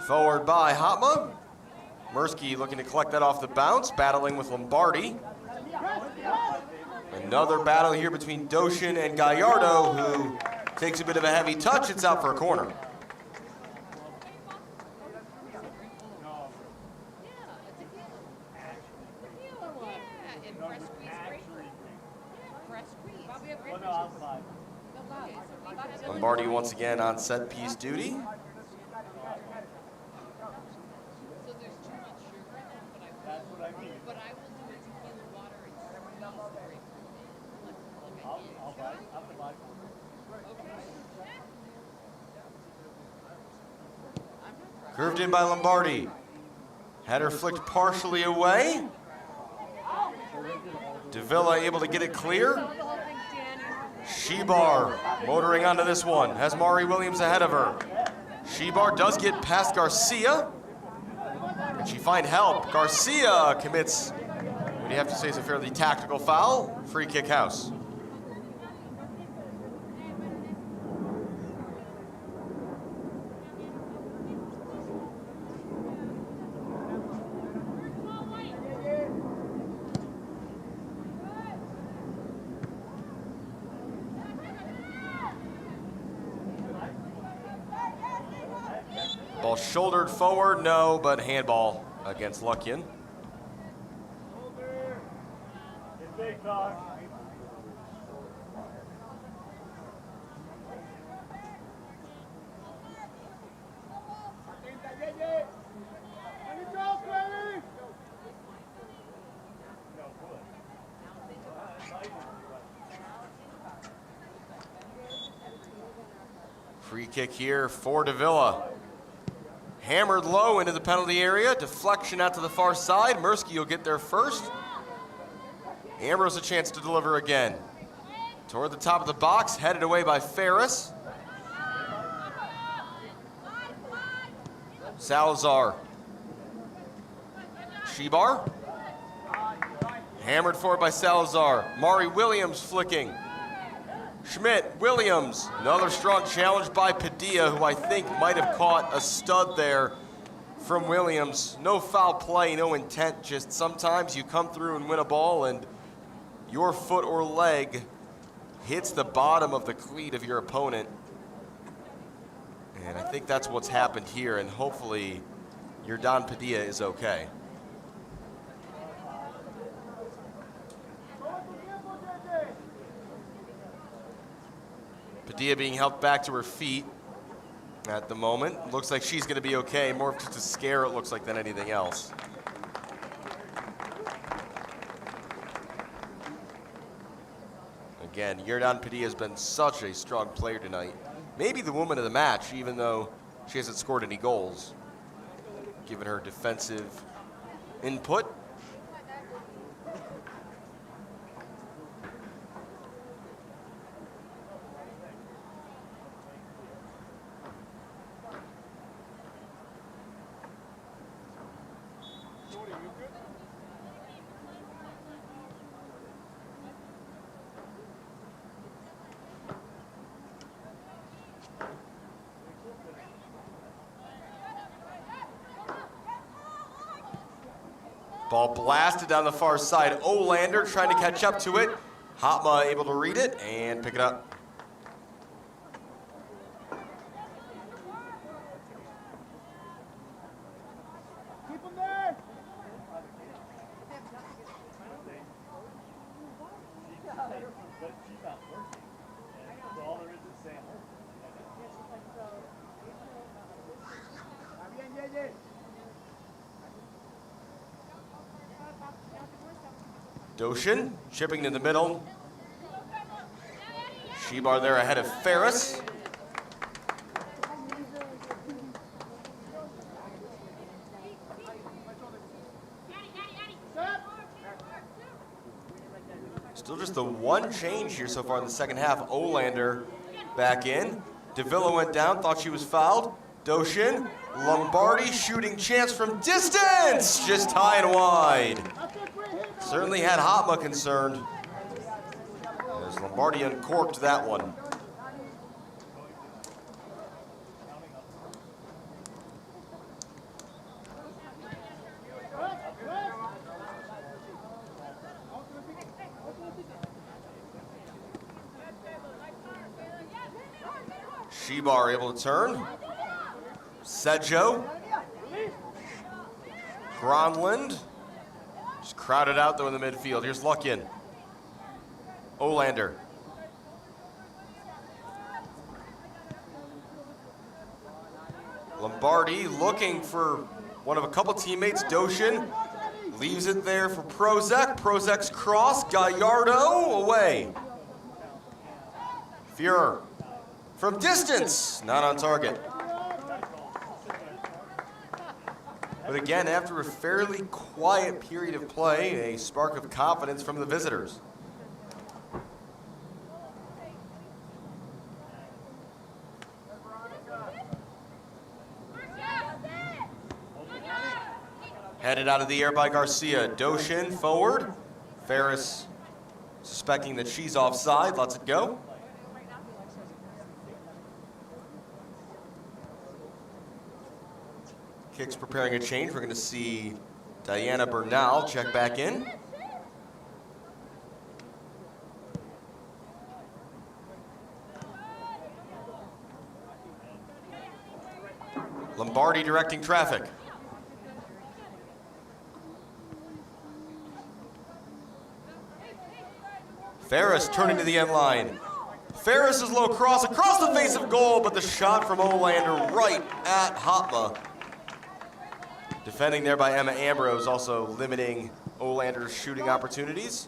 Forward by Hopma. Mirsky looking to collect that off the bounce, battling with Lombardi. Another battle here between Doshin and Gallardo, who takes a bit of a heavy touch. It's out for a corner. Lombardi once again on set piece duty. Curved in by Lombardi. Header flicked partially away. Davila able to get it clear. Shebar motoring onto this one. Has Mari Williams ahead of her. Shebar does get past Garcia. Can she find help? Garcia commits what you have to say is a fairly tactical foul. Free kick House. Ball shouldered forward, no, but handball against Luckian. Free kick here for Davila. Hammered low into the penalty area. Deflection out to the far side. Mirsky will get there first. Ambrose a chance to deliver again. Toward the top of the box, headed away by Ferris. Salazar. Shebar. Hammered forward by Salazar. Mari Williams flicking. Schmidt, Williams. Another strong challenge by Padilla, who I think might have caught a stud there from Williams. No foul play, no intent, just sometimes you come through and win a ball and your foot or leg hits the bottom of the cleat of your opponent. And I think that's what's happened here, and hopefully your Don Padilla is okay. Padilla being helped back to her feet at the moment. Looks like she's gonna be okay. More of just a scare, it looks like, than anything else. Again, Yerdan Padilla has been such a strong player tonight. Maybe the woman of the match, even though she hasn't scored any goals, given her defensive input. Ball blasted down the far side. Olander trying to catch up to it. Hopma able to read it and pick it up. Keep them there. Doshin chipping to the middle. Shebar there ahead of Ferris. Still just the one change here so far in the second half. Olander back in. Davila went down, thought she was fouled. Doshin, Lombardi shooting chance from distance, just high and wide. Certainly had Hopma concerned, as Lombardi uncorked that one. Shebar able to turn. Sedjo. Gronlund. Just crowded out though in the midfield. Here's Luckin. Olander. Lombardi looking for one of a couple teammates. Doshin leaves it there for Prozek. Prozek's cross. Gallardo away. Fuhrer from distance, not on target. But again, after a fairly quiet period of play, a spark of confidence from the visitors. Headed out of the air by Garcia. Doshin forward. Ferris suspecting that she's offside, lets it go. Kics preparing a change. We're going to see Diana Bernal check back in. Lombardi directing traffic. Ferris turning to the end line. Ferris' low cross across the face of goal, but the shot from Olander right at Hopma. Defending there by Emma Ambrose, also limiting Olander's shooting opportunities.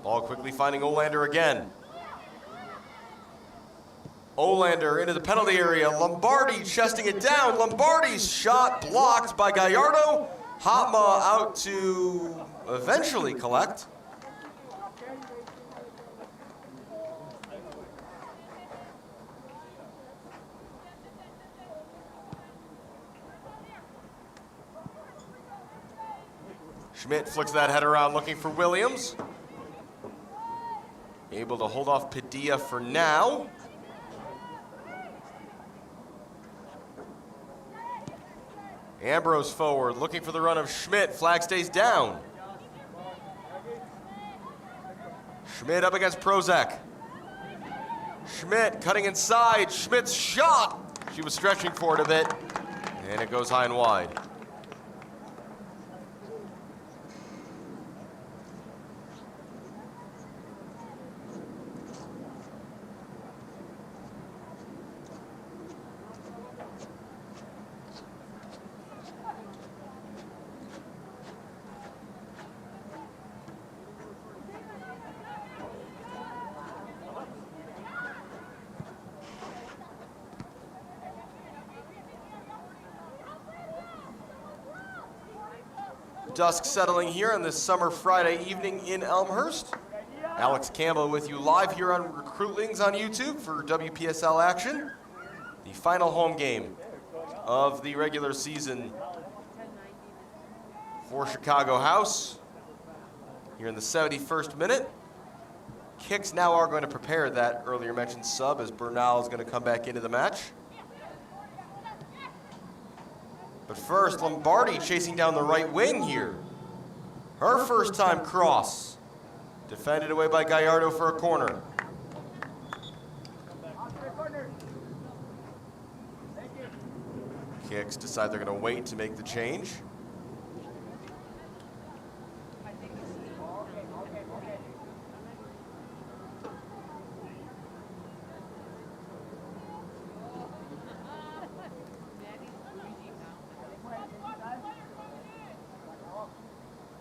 Ball quickly finding Olander again. Olander into the penalty area. Lombardi chesting it down. Lombardi's shot blocked by Gallardo. Hopma out to eventually collect. Schmidt flicks that head around looking for Williams. Able to hold off Padilla for now. Ambrose forward, looking for the run of Schmidt. Flag stays down. Schmidt up against Prozac. Schmidt cutting inside. Schmidt's shot. She was stretching for it a bit, and it goes high and wide. Dusk settling here on this summer Friday evening in Elmhurst. Alex Campbell with you live here on Recruitlings on YouTube for WPSL action. The final home game of the regular season for Chicago House here in the 71st minute. Kics now are going to prepare that earlier mentioned sub as Bernal is going to come back into the match. But first, Lombardi chasing down the right wing here. Her first time cross. Defended away by Gallardo for a corner. Kics decide they're going to wait to make the change.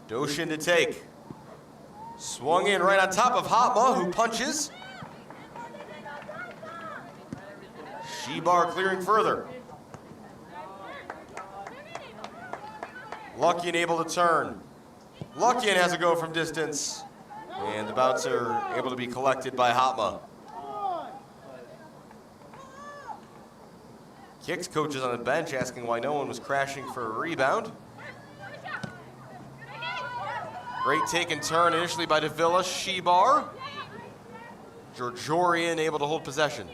Doshin to take. Swung in right on top of Hopma, who punches. Shebar clearing further. Luckian able to turn. Luckian has a go from distance. And the bouts are able to be collected by Hopma. Kics coaches on the bench asking why no one was crashing for a rebound. Great take and turn initially by Davila. Shebar. Georgian able to hold possession.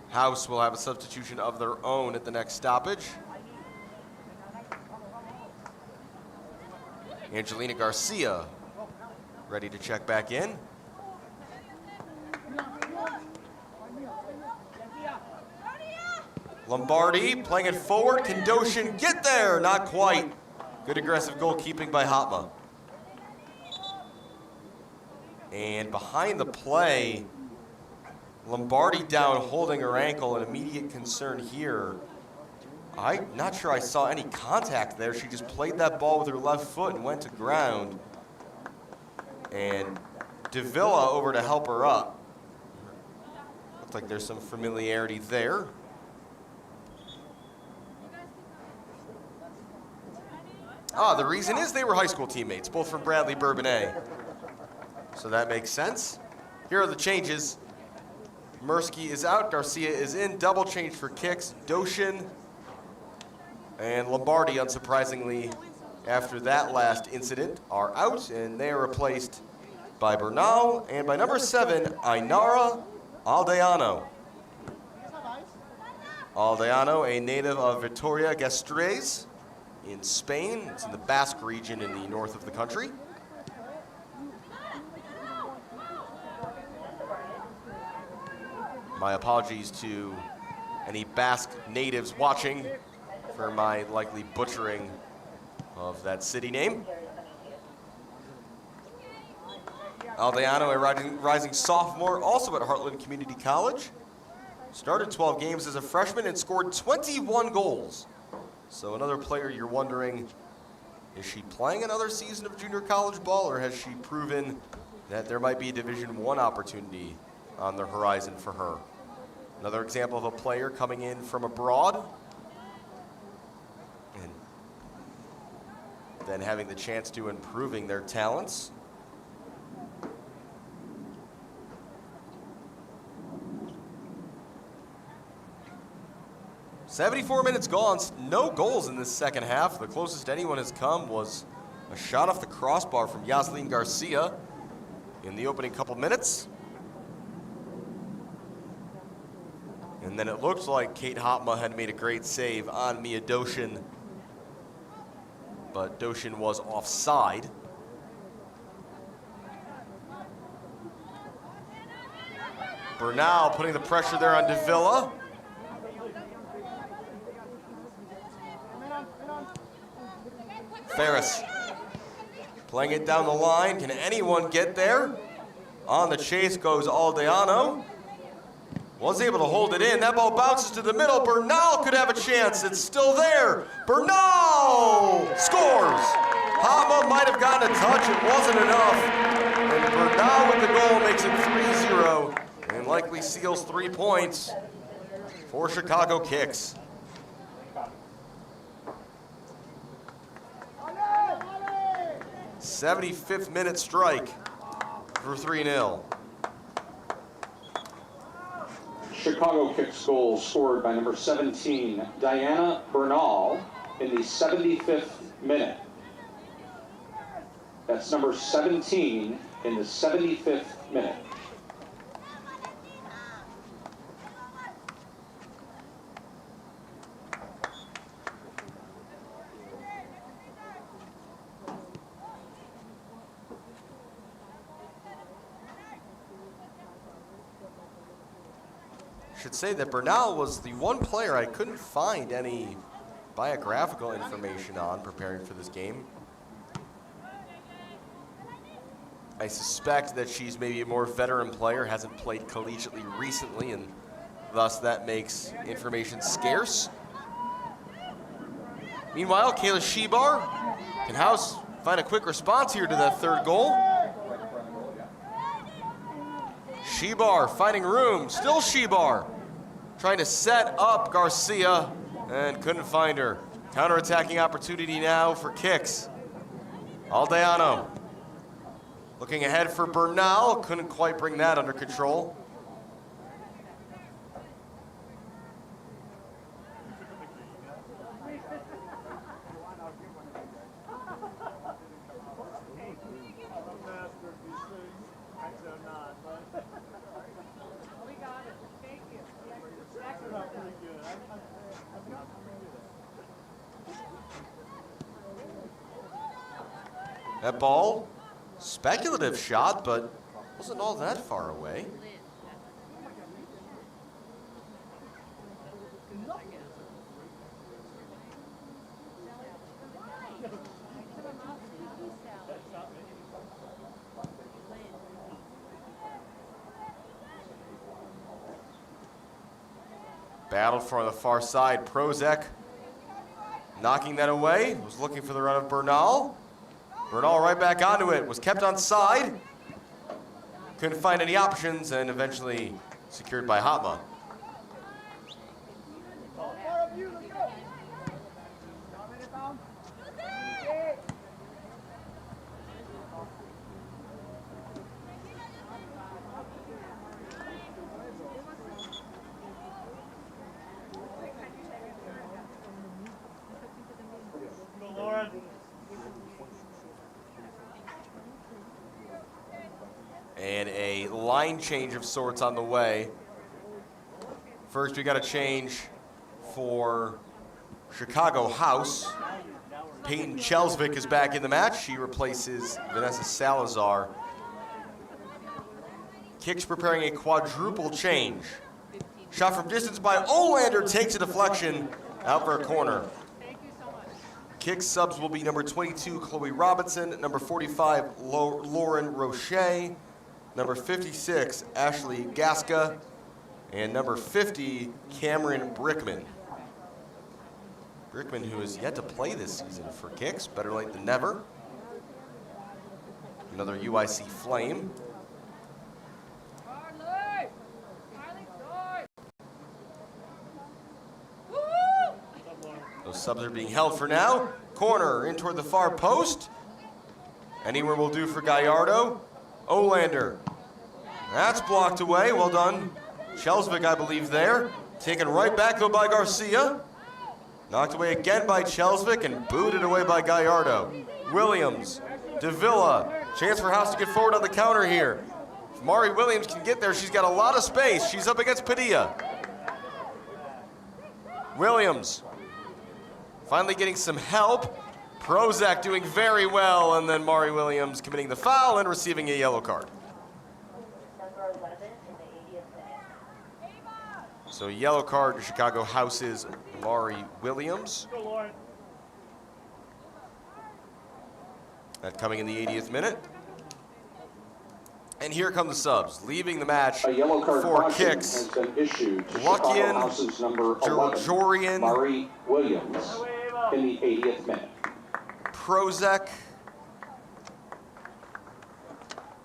House will have a substitution of their own at the next stoppage. Angelina Garcia ready to check back in. Lombardi playing it forward. Can Doshin get there? Not quite. Good aggressive goalkeeping by Hopma. And behind the play, Lombardi down holding her ankle, an immediate concern here. I'm not sure I saw any contact there. She just played that ball with her left foot and went to ground. And Davila over to help her up. Looks like there's some familiarity there. The reason is they were high school teammates, both from Bradley Bourbonnais. So that makes sense. Here are the changes. Mirsky is out, Garcia is in, double change for Kics, Doshin, and Lombardi, unsurprisingly, after that last incident, are out, and they are replaced by Bernal and by number 7, Ainara Aldeano. Aldeano, a native of Vitoria-Gasteiz in Spain. It's in the Basque region in the north of the country. My apologies to any Basque natives watching for my likely butchering of that city name. Aldeano, a rising sophomore, also at Heartland Community College. Started 12 games as a freshman and scored 21 goals. So another player you're wondering Is she playing another season of junior college ball, or has she proven that there might be a Division I opportunity on the horizon for her? Another example of a player coming in from abroad and then having the chance to improving their talents. "74 minutes gone, no goals in this second half. The closest anyone has come was a shot off the crossbar from Ailyn Garcia in the opening couple minutes. And then it looked like Kate Hopma had made a great save on Mia Doshin, but Doshin was offside. Bernal putting the pressure there on Davila. Ferris playing it down the line. Can anyone get there? On the chase goes Aldeano. Was able to hold it in. That ball bounces to the middle. Bernal could have a chance. It's still there. Bernal scores. Hopma might have gotten a touch. It wasn't enough. And Bernal with the goal makes it 3-0 and likely seals 3 points for Chicago Kics. '75th minute strike for 3-0. Chicago Kics goal scored by number 17, Diana Bernal, in the 75th minute. That's number 17 in the 75th minute. Should say that Bernal was the one player I couldn't find any biographical information on preparing for this game. I suspect that she's maybe a more veteran player, hasn't played collegiately recently, and thus that makes information scarce. Meanwhile, Kayla Shebar can find a quick response here to that third goal. Shebar finding room, still Shebar. Trying to set up Garcia and couldn't find her. Counterattacking opportunity now for Kics. Aldeano looking ahead for Bernal, couldn't quite bring that under control. That ball, speculative shot, but wasn't all that far away. Battled for the far side, Prozek knocking that away, was looking for the run of Bernal. Bernal right back onto it, was kept on side. Couldn't find any options and eventually secured by Hopma. And a line change of sorts on the way. First, we got a change for Chicago House. Payton Kjellesvik is back in the match. She replaces Vanessa Salazar. Kics preparing a quadruple change. Shot from distance by Olander, takes a deflection out for a corner. Kics subs will be number 22, Chloe Robinson, number 45, Lauren Roche, number 56, Ashley Gaska, and number 50, Cameron Brickman. Brickman, who has yet to play this season for Kics, better late than never. Another UIC Flame. Those subs are being held for now. Corner in toward the far post. Anywhere will do for Gallardo. Olander. That's blocked away. Well done. Kjellesvik, I believe, there. Taken right back, though, by Garcia. Knocked away again by Kjellesvik and booted away by Gallardo. Williams. Davila. Chance for House to get forward on the counter here. If Mari Williams can get there, she's got a lot of space. She's up against Padilla. Williams. Finally getting some help. Prozac doing very well, and then Mari Williams committing the foul and receiving a yellow card. So yellow card to Chicago House's Mari Williams. That coming in the 80th minute. And here come the subs, leaving the match for Kics. Luckian, Georgian, Mari Williams in the 80th minute. Prozac,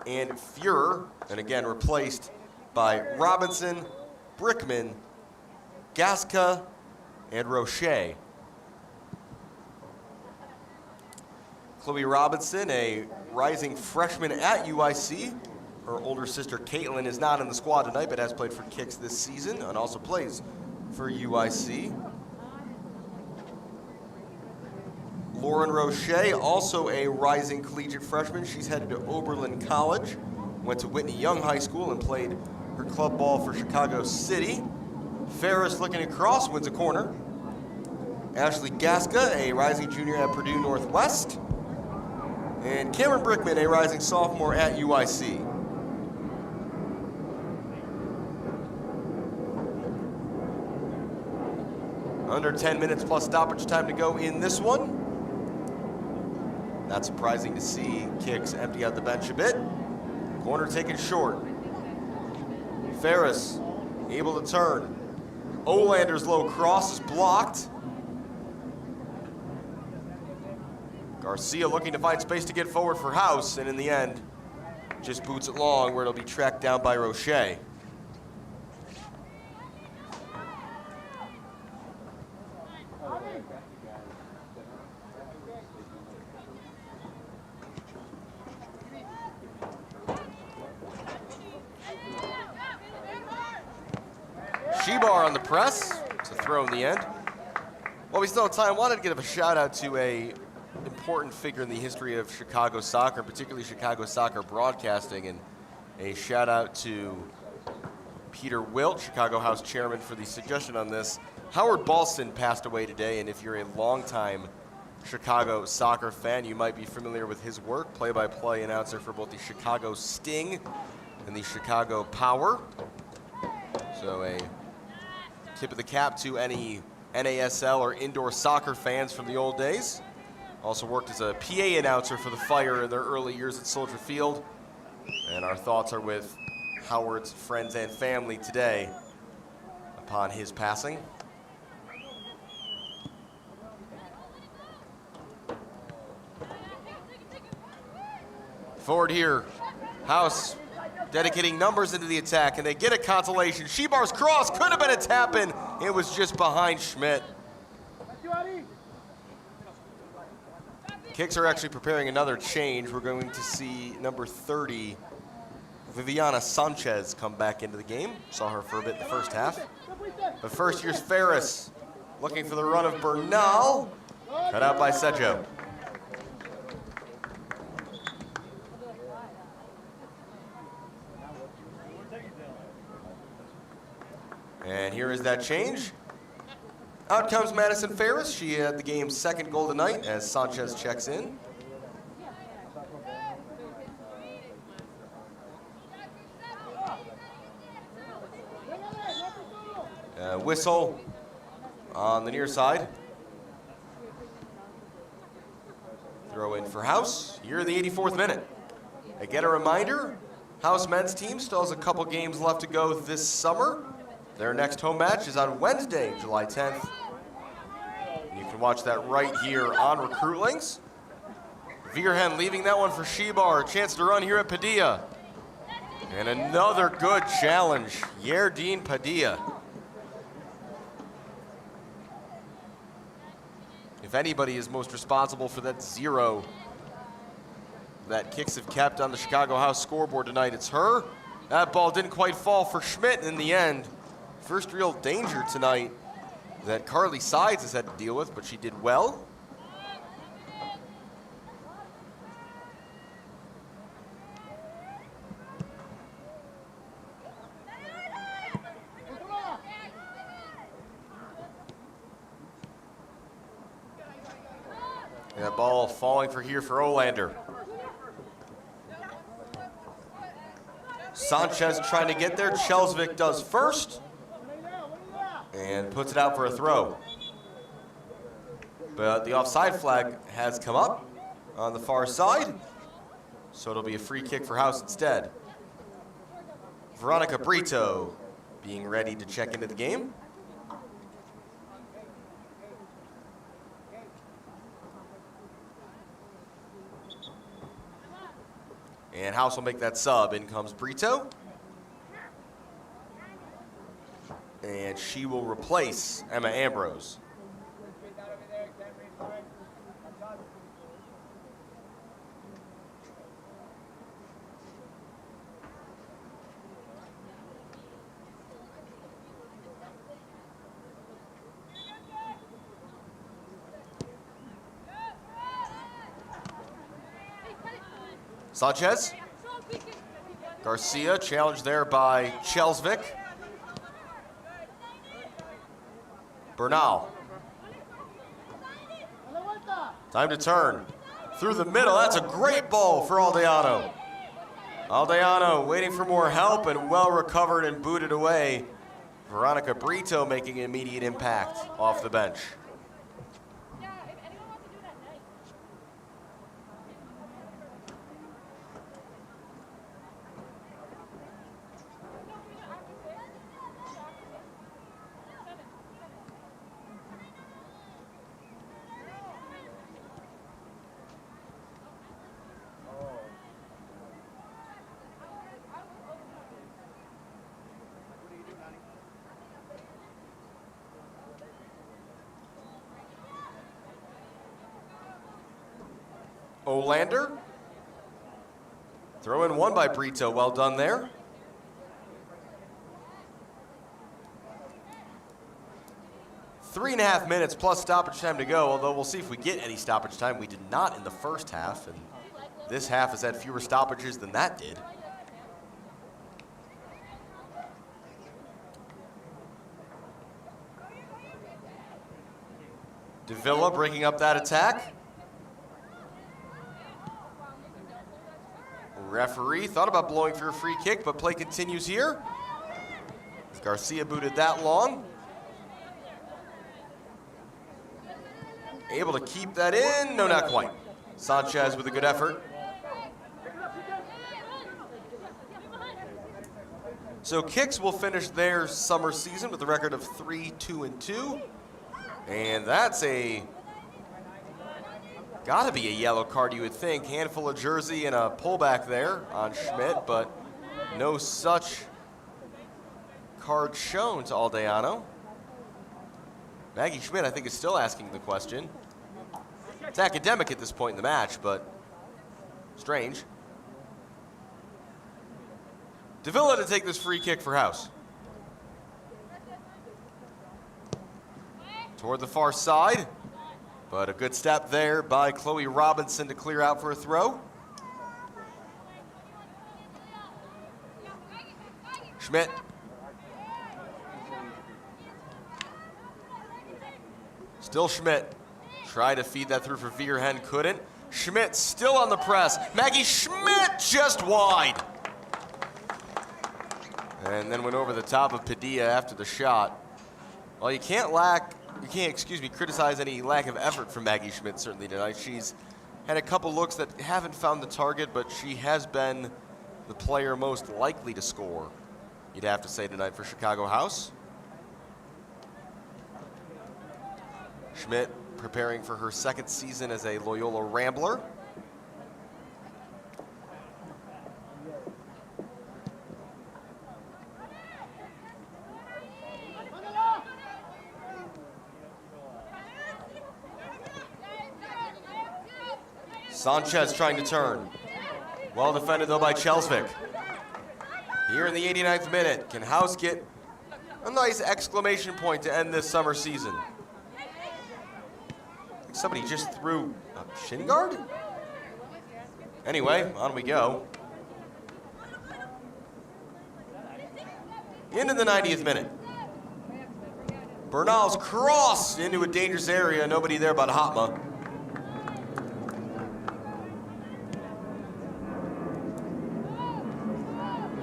and Fuhrer, and again replaced by Robinson, Brickman, Gaska, and Roche. Chloe Robinson, a rising freshman at UIC. Her older sister Caitlin is not in the squad tonight, but has played for Kics this season and also plays for UIC. Lauren Roche, also a rising collegiate freshman. She's headed to Oberlin College, went to Whitney Young High School and played her club ball for Chicago City. Ferris looking across, wins a corner. Ashley Gaska, a rising junior at Purdue Northwest. And Cameron Brickman, a rising sophomore at UIC. Under 10 minutes plus stoppage time to go in this one. Not surprising to see Kics empty out the bench a bit. Corner taken short. Ferris able to turn. Olander's low cross is blocked. Garcia looking to find space to get forward for House, and in the end, just boots it long where it'll be tracked down by Roche. Shebar on the press. It's a throw in the end. While we still have time, wanted to give a shout out to a important figure in the history of Chicago soccer, particularly Chicago soccer broadcasting, and a shout out to Peter Wilt, Chicago House chairman, for the suggestion on this. Howard Balston passed away today, and if you're a longtime Chicago soccer fan, you might be familiar with his work, play-by-play announcer for both the Chicago Sting and the Chicago Power. So a tip of the cap to any NASL or indoor soccer fans from the old days. Also worked as a PA announcer for the Fire in their early years at Soldier Field. And our thoughts are with Howard's friends and family today upon his passing. Forward here, House dedicating numbers into the attack, and they get a consolation. Shebar's cross could have been a tap-in. It was just behind Schmidt. Kics are actually preparing another change. We're going to see number 30, Viviana Sanchez, come back into the game. Saw her for a bit in the first half. But first, here's Ferris looking for the run of Bernal. Cut out by Sedjo. And here is that change. Out comes Madison Ferris. She had the game's second goal tonight as Sanchez checks in. Whistle on the near side. Throw in for House here in the 84th minute. Again, a reminder, House men's team still has a couple games left to go this summer. Their next home match is on Wednesday, July 10th. You can can watch that right here on Recruitlings. Virgen leaving that one for Shebar. A chance to run here at Padilla. And another good challenge. Aidyn Padilla. If anybody is most responsible for that 0 that Kics have kept on the Chicago House scoreboard tonight, it's her. That ball didn't quite fall for Schmidt in the end. First real danger tonight that Carly Sides has had to deal with, but she did well. And that ball falling for Olander. Sanchez trying to get there. Kjellesvik does first and puts it out for a throw. But the offside flag has come up on the far side, so it'll be a free kick for House instead. Veronica Brito being ready to check into the game. And House will make that sub. In comes Brito. And she will replace Emma Ambrose. Sanchez. Garcia challenged there by Kjellesvik. Bernal. Time to turn. Through the middle, that's a great ball for Aldeano. Aldeano waiting for more help and well recovered and booted away. Veronica Brito making an immediate impact off the bench. Olander. Throw in one by Brito. Well done there. Three and a half minutes plus stoppage time to go, although we'll see if we get any stoppage time. We did not in the first half, and this half has had fewer stoppages than that did. Davila breaking up that attack. Referee thought about blowing for a free kick, but play continues here. Garcia booted that long. Able to keep that in. No, not quite. Sanchez with a good effort. So Kics will finish their summer season with a record of 3-2-2. And that's gotta be a yellow card, you would think. Handful of jersey and a pullback there on Schmidt, but no such card shown to Aldeano. Maggie Schmidt, I think, is still asking the question. It's academic at this point in the match, but strange. Davila to take this free kick for House. Toward the far side. But a good step there by Chloe Robinson to clear out for a throw. Schmidt. Still Schmidt. Tried to feed that through for Virgen, couldn't. Schmidt still on the press. Maggie Schmidt just wide. And then went over the top of Padilla after the shot. Well, you can't criticize any lack of effort from Maggie Schmidt certainly tonight. She's had a couple looks that haven't found the target, but she has been the player most likely to score, you'd have to say tonight for Chicago House. Schmidt preparing for her second season as a Loyola Rambler. Sanchez trying to turn. Well defended though by Kjellesvik. Here in the 89th minute, can House get a nice exclamation point to end this summer season? Somebody just threw a shin guard? Anyway, on we go. Into the 90th minute. Bernal's cross into a dangerous area. Nobody there but Hopma.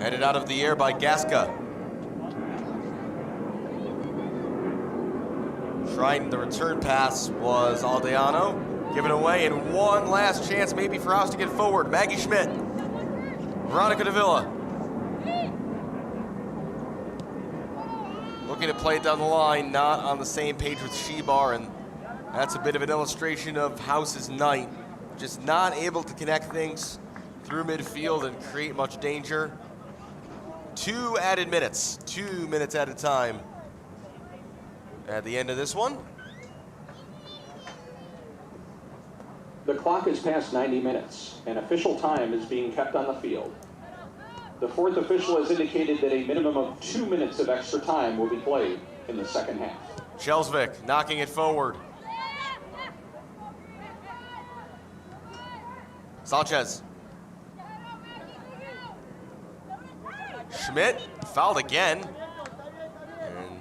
Headed out of the air by Gasca. Trying the return pass was Aldeano. Given away, and one last chance maybe for House to get forward. Maggie Schmidt. Veronica Davila. Looking to play it down the line, not on the same page with Shebar, and that's a bit of an illustration of House's night. Just not able to connect things through midfield and create much danger. 2 added minutes, 2 minutes at a time at the end of this one. The clock is past 90 minutes, and official time is being kept on the field. The fourth official has indicated that a minimum of 2 minutes of extra time will be played in the second half. Kjellesvik knocking it forward. Sanchez. Schmidt fouled again. And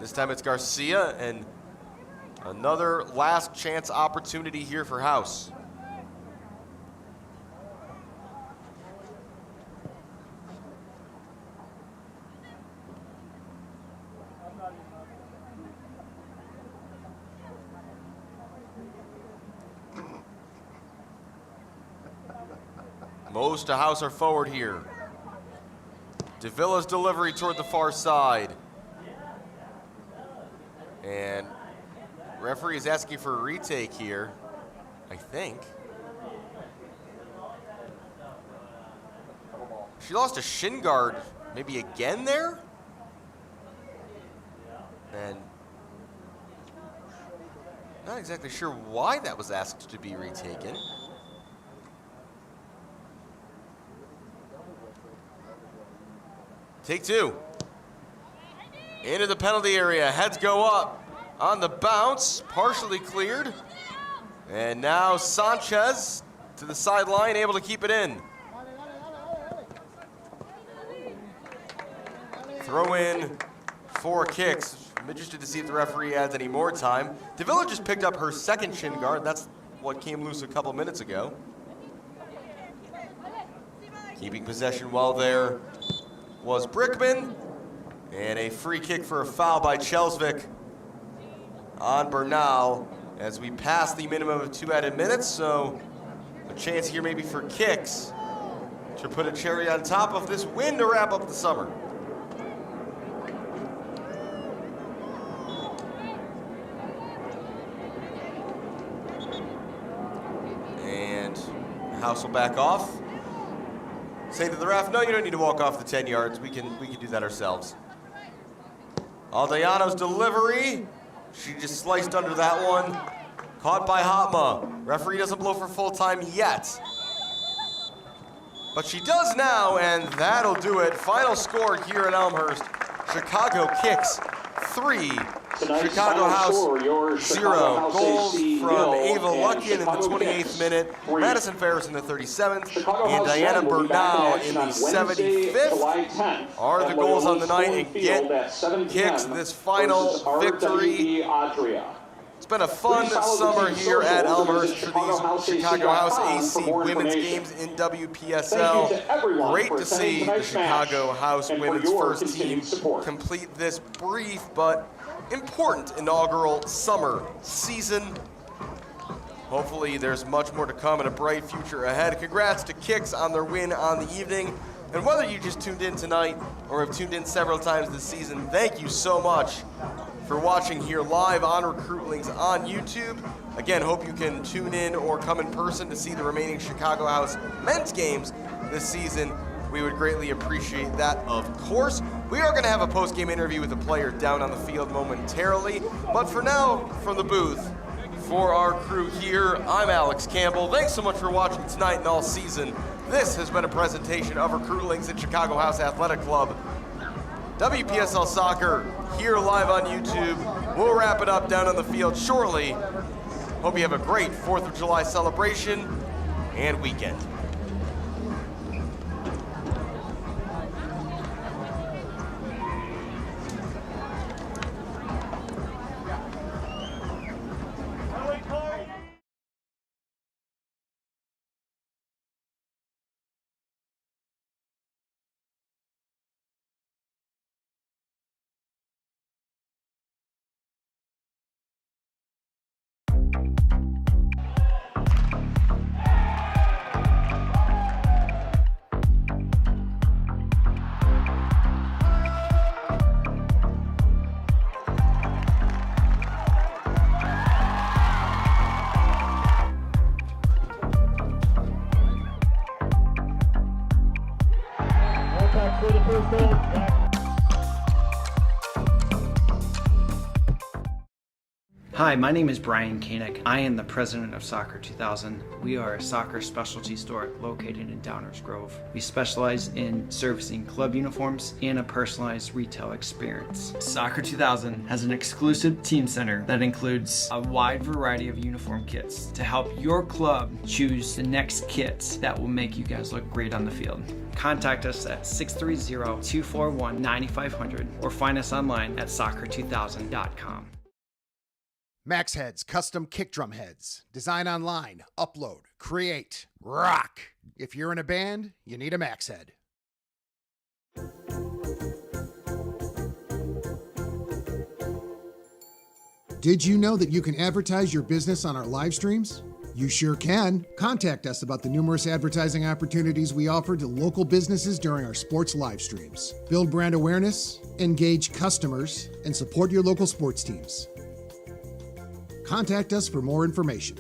this time it's Garcia, and another last chance opportunity here for House. Most of House are forward here. Davila's delivery toward the far side. And referee is asking for a retake here, I think. She lost a shin guard maybe again there? And not exactly sure why that was asked to be retaken. Take 2. Into the penalty area, heads go up on the bounce, partially cleared. And now Sanchez to the sideline, able to keep it in. Throw in for Kics. I'm interested to see if the referee adds any more time. Davila just picked up her second shin guard. That's what came loose a couple minutes ago. Keeping possession well there was Brickman, and a free kick for a foul by Kjellesvik on Bernal as we pass the minimum of 2 added minutes, so a chance here maybe for Kics to put a cherry on top of this win to wrap up the summer. And House will back off. Say to the ref, no, you don't need to walk off the 10 yards. We can do that ourselves. Aldeano's delivery. She just sliced under that one. Caught by Hopma. Referee doesn't blow for full time yet. But she does now, and that'll do it. Final score here at Elmhurst. Chicago Kics 3. Tonight's Chicago House score, your 0. Chicago House Goals AC from nil Ava and Luckin in the Chicago 28th Kics minute, 3. Madison Ferris in the 37th, Chicago and House Diana will be back Bernal action in the on Wednesday, July 75th 10th are the at goals on the Loyola night and Field get at 7 Kics p.m. this final versus victory. RWB Adria. It's been a fun summer here at Elmhurst for these Chicago House AC women's games in WPSL. Great to see the Chicago House women's first team complete this brief but important inaugural summer season. Hopefully there's much more to come and a bright future ahead. Congrats to Kics on their win on the evening. And whether you just tuned in tonight or have tuned in several times this season, thank you so much for watching here live on Recruitlings on YouTube. Again, hope you can tune in or come in person to see the remaining Chicago House men's games this season. We would greatly appreciate that, of course. We are going to have a post-game interview with the player down on the field momentarily. But for now, from the booth, for our crew here, I'm Alex Campbell. Thanks so much for watching tonight and all season. This has been a presentation of Recruitlings at Chicago House Athletic Club. WPSL Soccer here live on YouTube. We'll wrap it up down on the field shortly. Hope you have a great 4th of July celebration and weekend. Hi, my name is Brian Koenig. I am the president of Soccer 2000. We are a soccer specialty store located in Downers Grove. We specialize in servicing club uniforms and a personalized retail experience. Soccer 2000 has an exclusive team center that includes a wide variety of uniform kits to help your club choose the next kits that will make you guys look great on the field. Contact us at 630-241-9500 or find us online at soccer2000.com. Max Heads custom kick drum heads. Design online, upload, create, rock. If you're in a band, you need a Max Head. Did you know that you can advertise your business on our live streams? You sure can. Contact us about the numerous advertising opportunities we offer to local businesses during our sports live streams. Build brand awareness, engage customers, and support your local sports teams. Contact us for more information.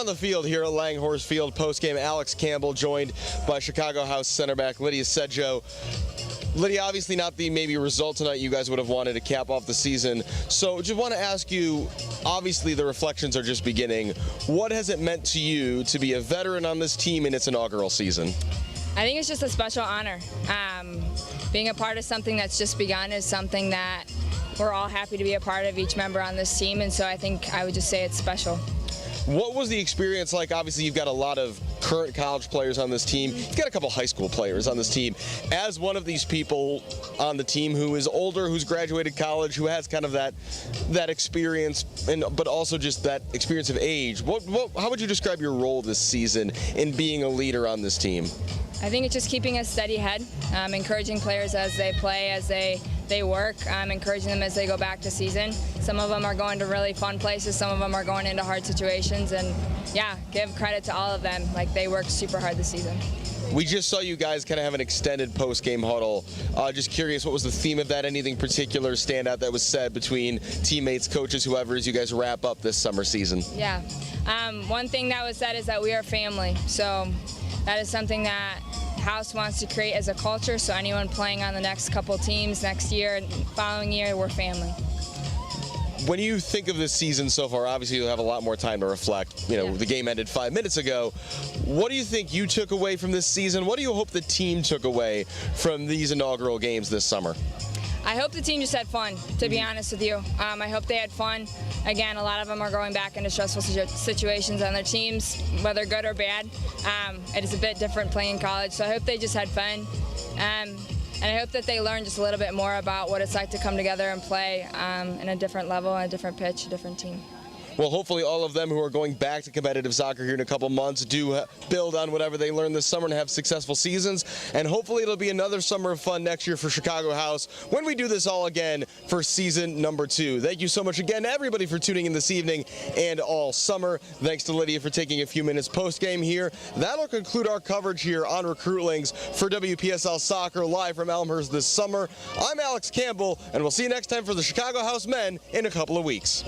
on the field here at Langhorse Field postgame. Alex Campbell joined by Chicago House center back Lydia Sedjo. Lydia, obviously not the maybe result tonight you guys would have wanted to cap off the season. So just want to ask you, obviously the reflections are just beginning. What has it meant to you to be a veteran on this team in its inaugural season? I think it's just a special honor. Being a part of something that's just begun is something that we're all happy to be a part of, each member on this team, and so I think I would just say it's special. What was the experience like? Obviously, you've got a lot of current college players on this team. You've got a couple high school players on this team. As one of these people on the team who is older, who's graduated college, who has kind of that experience, but also just that experience of age, how would you describe your role this season in being a leader on this team? I think it's just keeping a steady head, encouraging players as they play, as they work, encouraging them as they go back to season. Some of them are going to really fun places, some of them are going into hard situations, and yeah, give credit to all of them. Like, they worked super hard this season. We just saw you guys kind of have an extended post-game huddle. Just curious, what was the theme of that? Anything particular stand out that was said between teammates, coaches, whoever, as you guys wrap up this summer season? Yeah, one thing that was said is that we are family. So that is something that House wants to create as a culture, so anyone playing on the next couple teams next year and following year, we're family. When you think of this season so far, obviously you'll have a lot more time to reflect. You know, the game ended 5 minutes ago. What do you think you took away from this season? What do you hope the team took away from these inaugural games this summer? I hope the team just had fun, to be honest with you. I hope they had fun. Again, a lot of them are going back into stressful situations on their teams, whether good or bad. It is a bit different playing college, so I hope they just had fun. And I hope that they learn just a little bit more about what it's like to come together and play in a different level, on a different pitch, a different team. Well, hopefully all of them who are going back to competitive soccer here in a couple months do build on whatever they learned this summer and have successful seasons. And hopefully it'll be another summer of fun next year for Chicago House when we do this all again for season number 2. Thank you so much again to everybody for tuning in this evening and all summer. Thanks to Lydia for taking a few minutes post-game here. That'll conclude our coverage here on Recruitlings for WPSL Soccer live from Elmhurst this summer. I'm Alex Campbell, and we'll see you next time for the Chicago House men in a couple of weeks.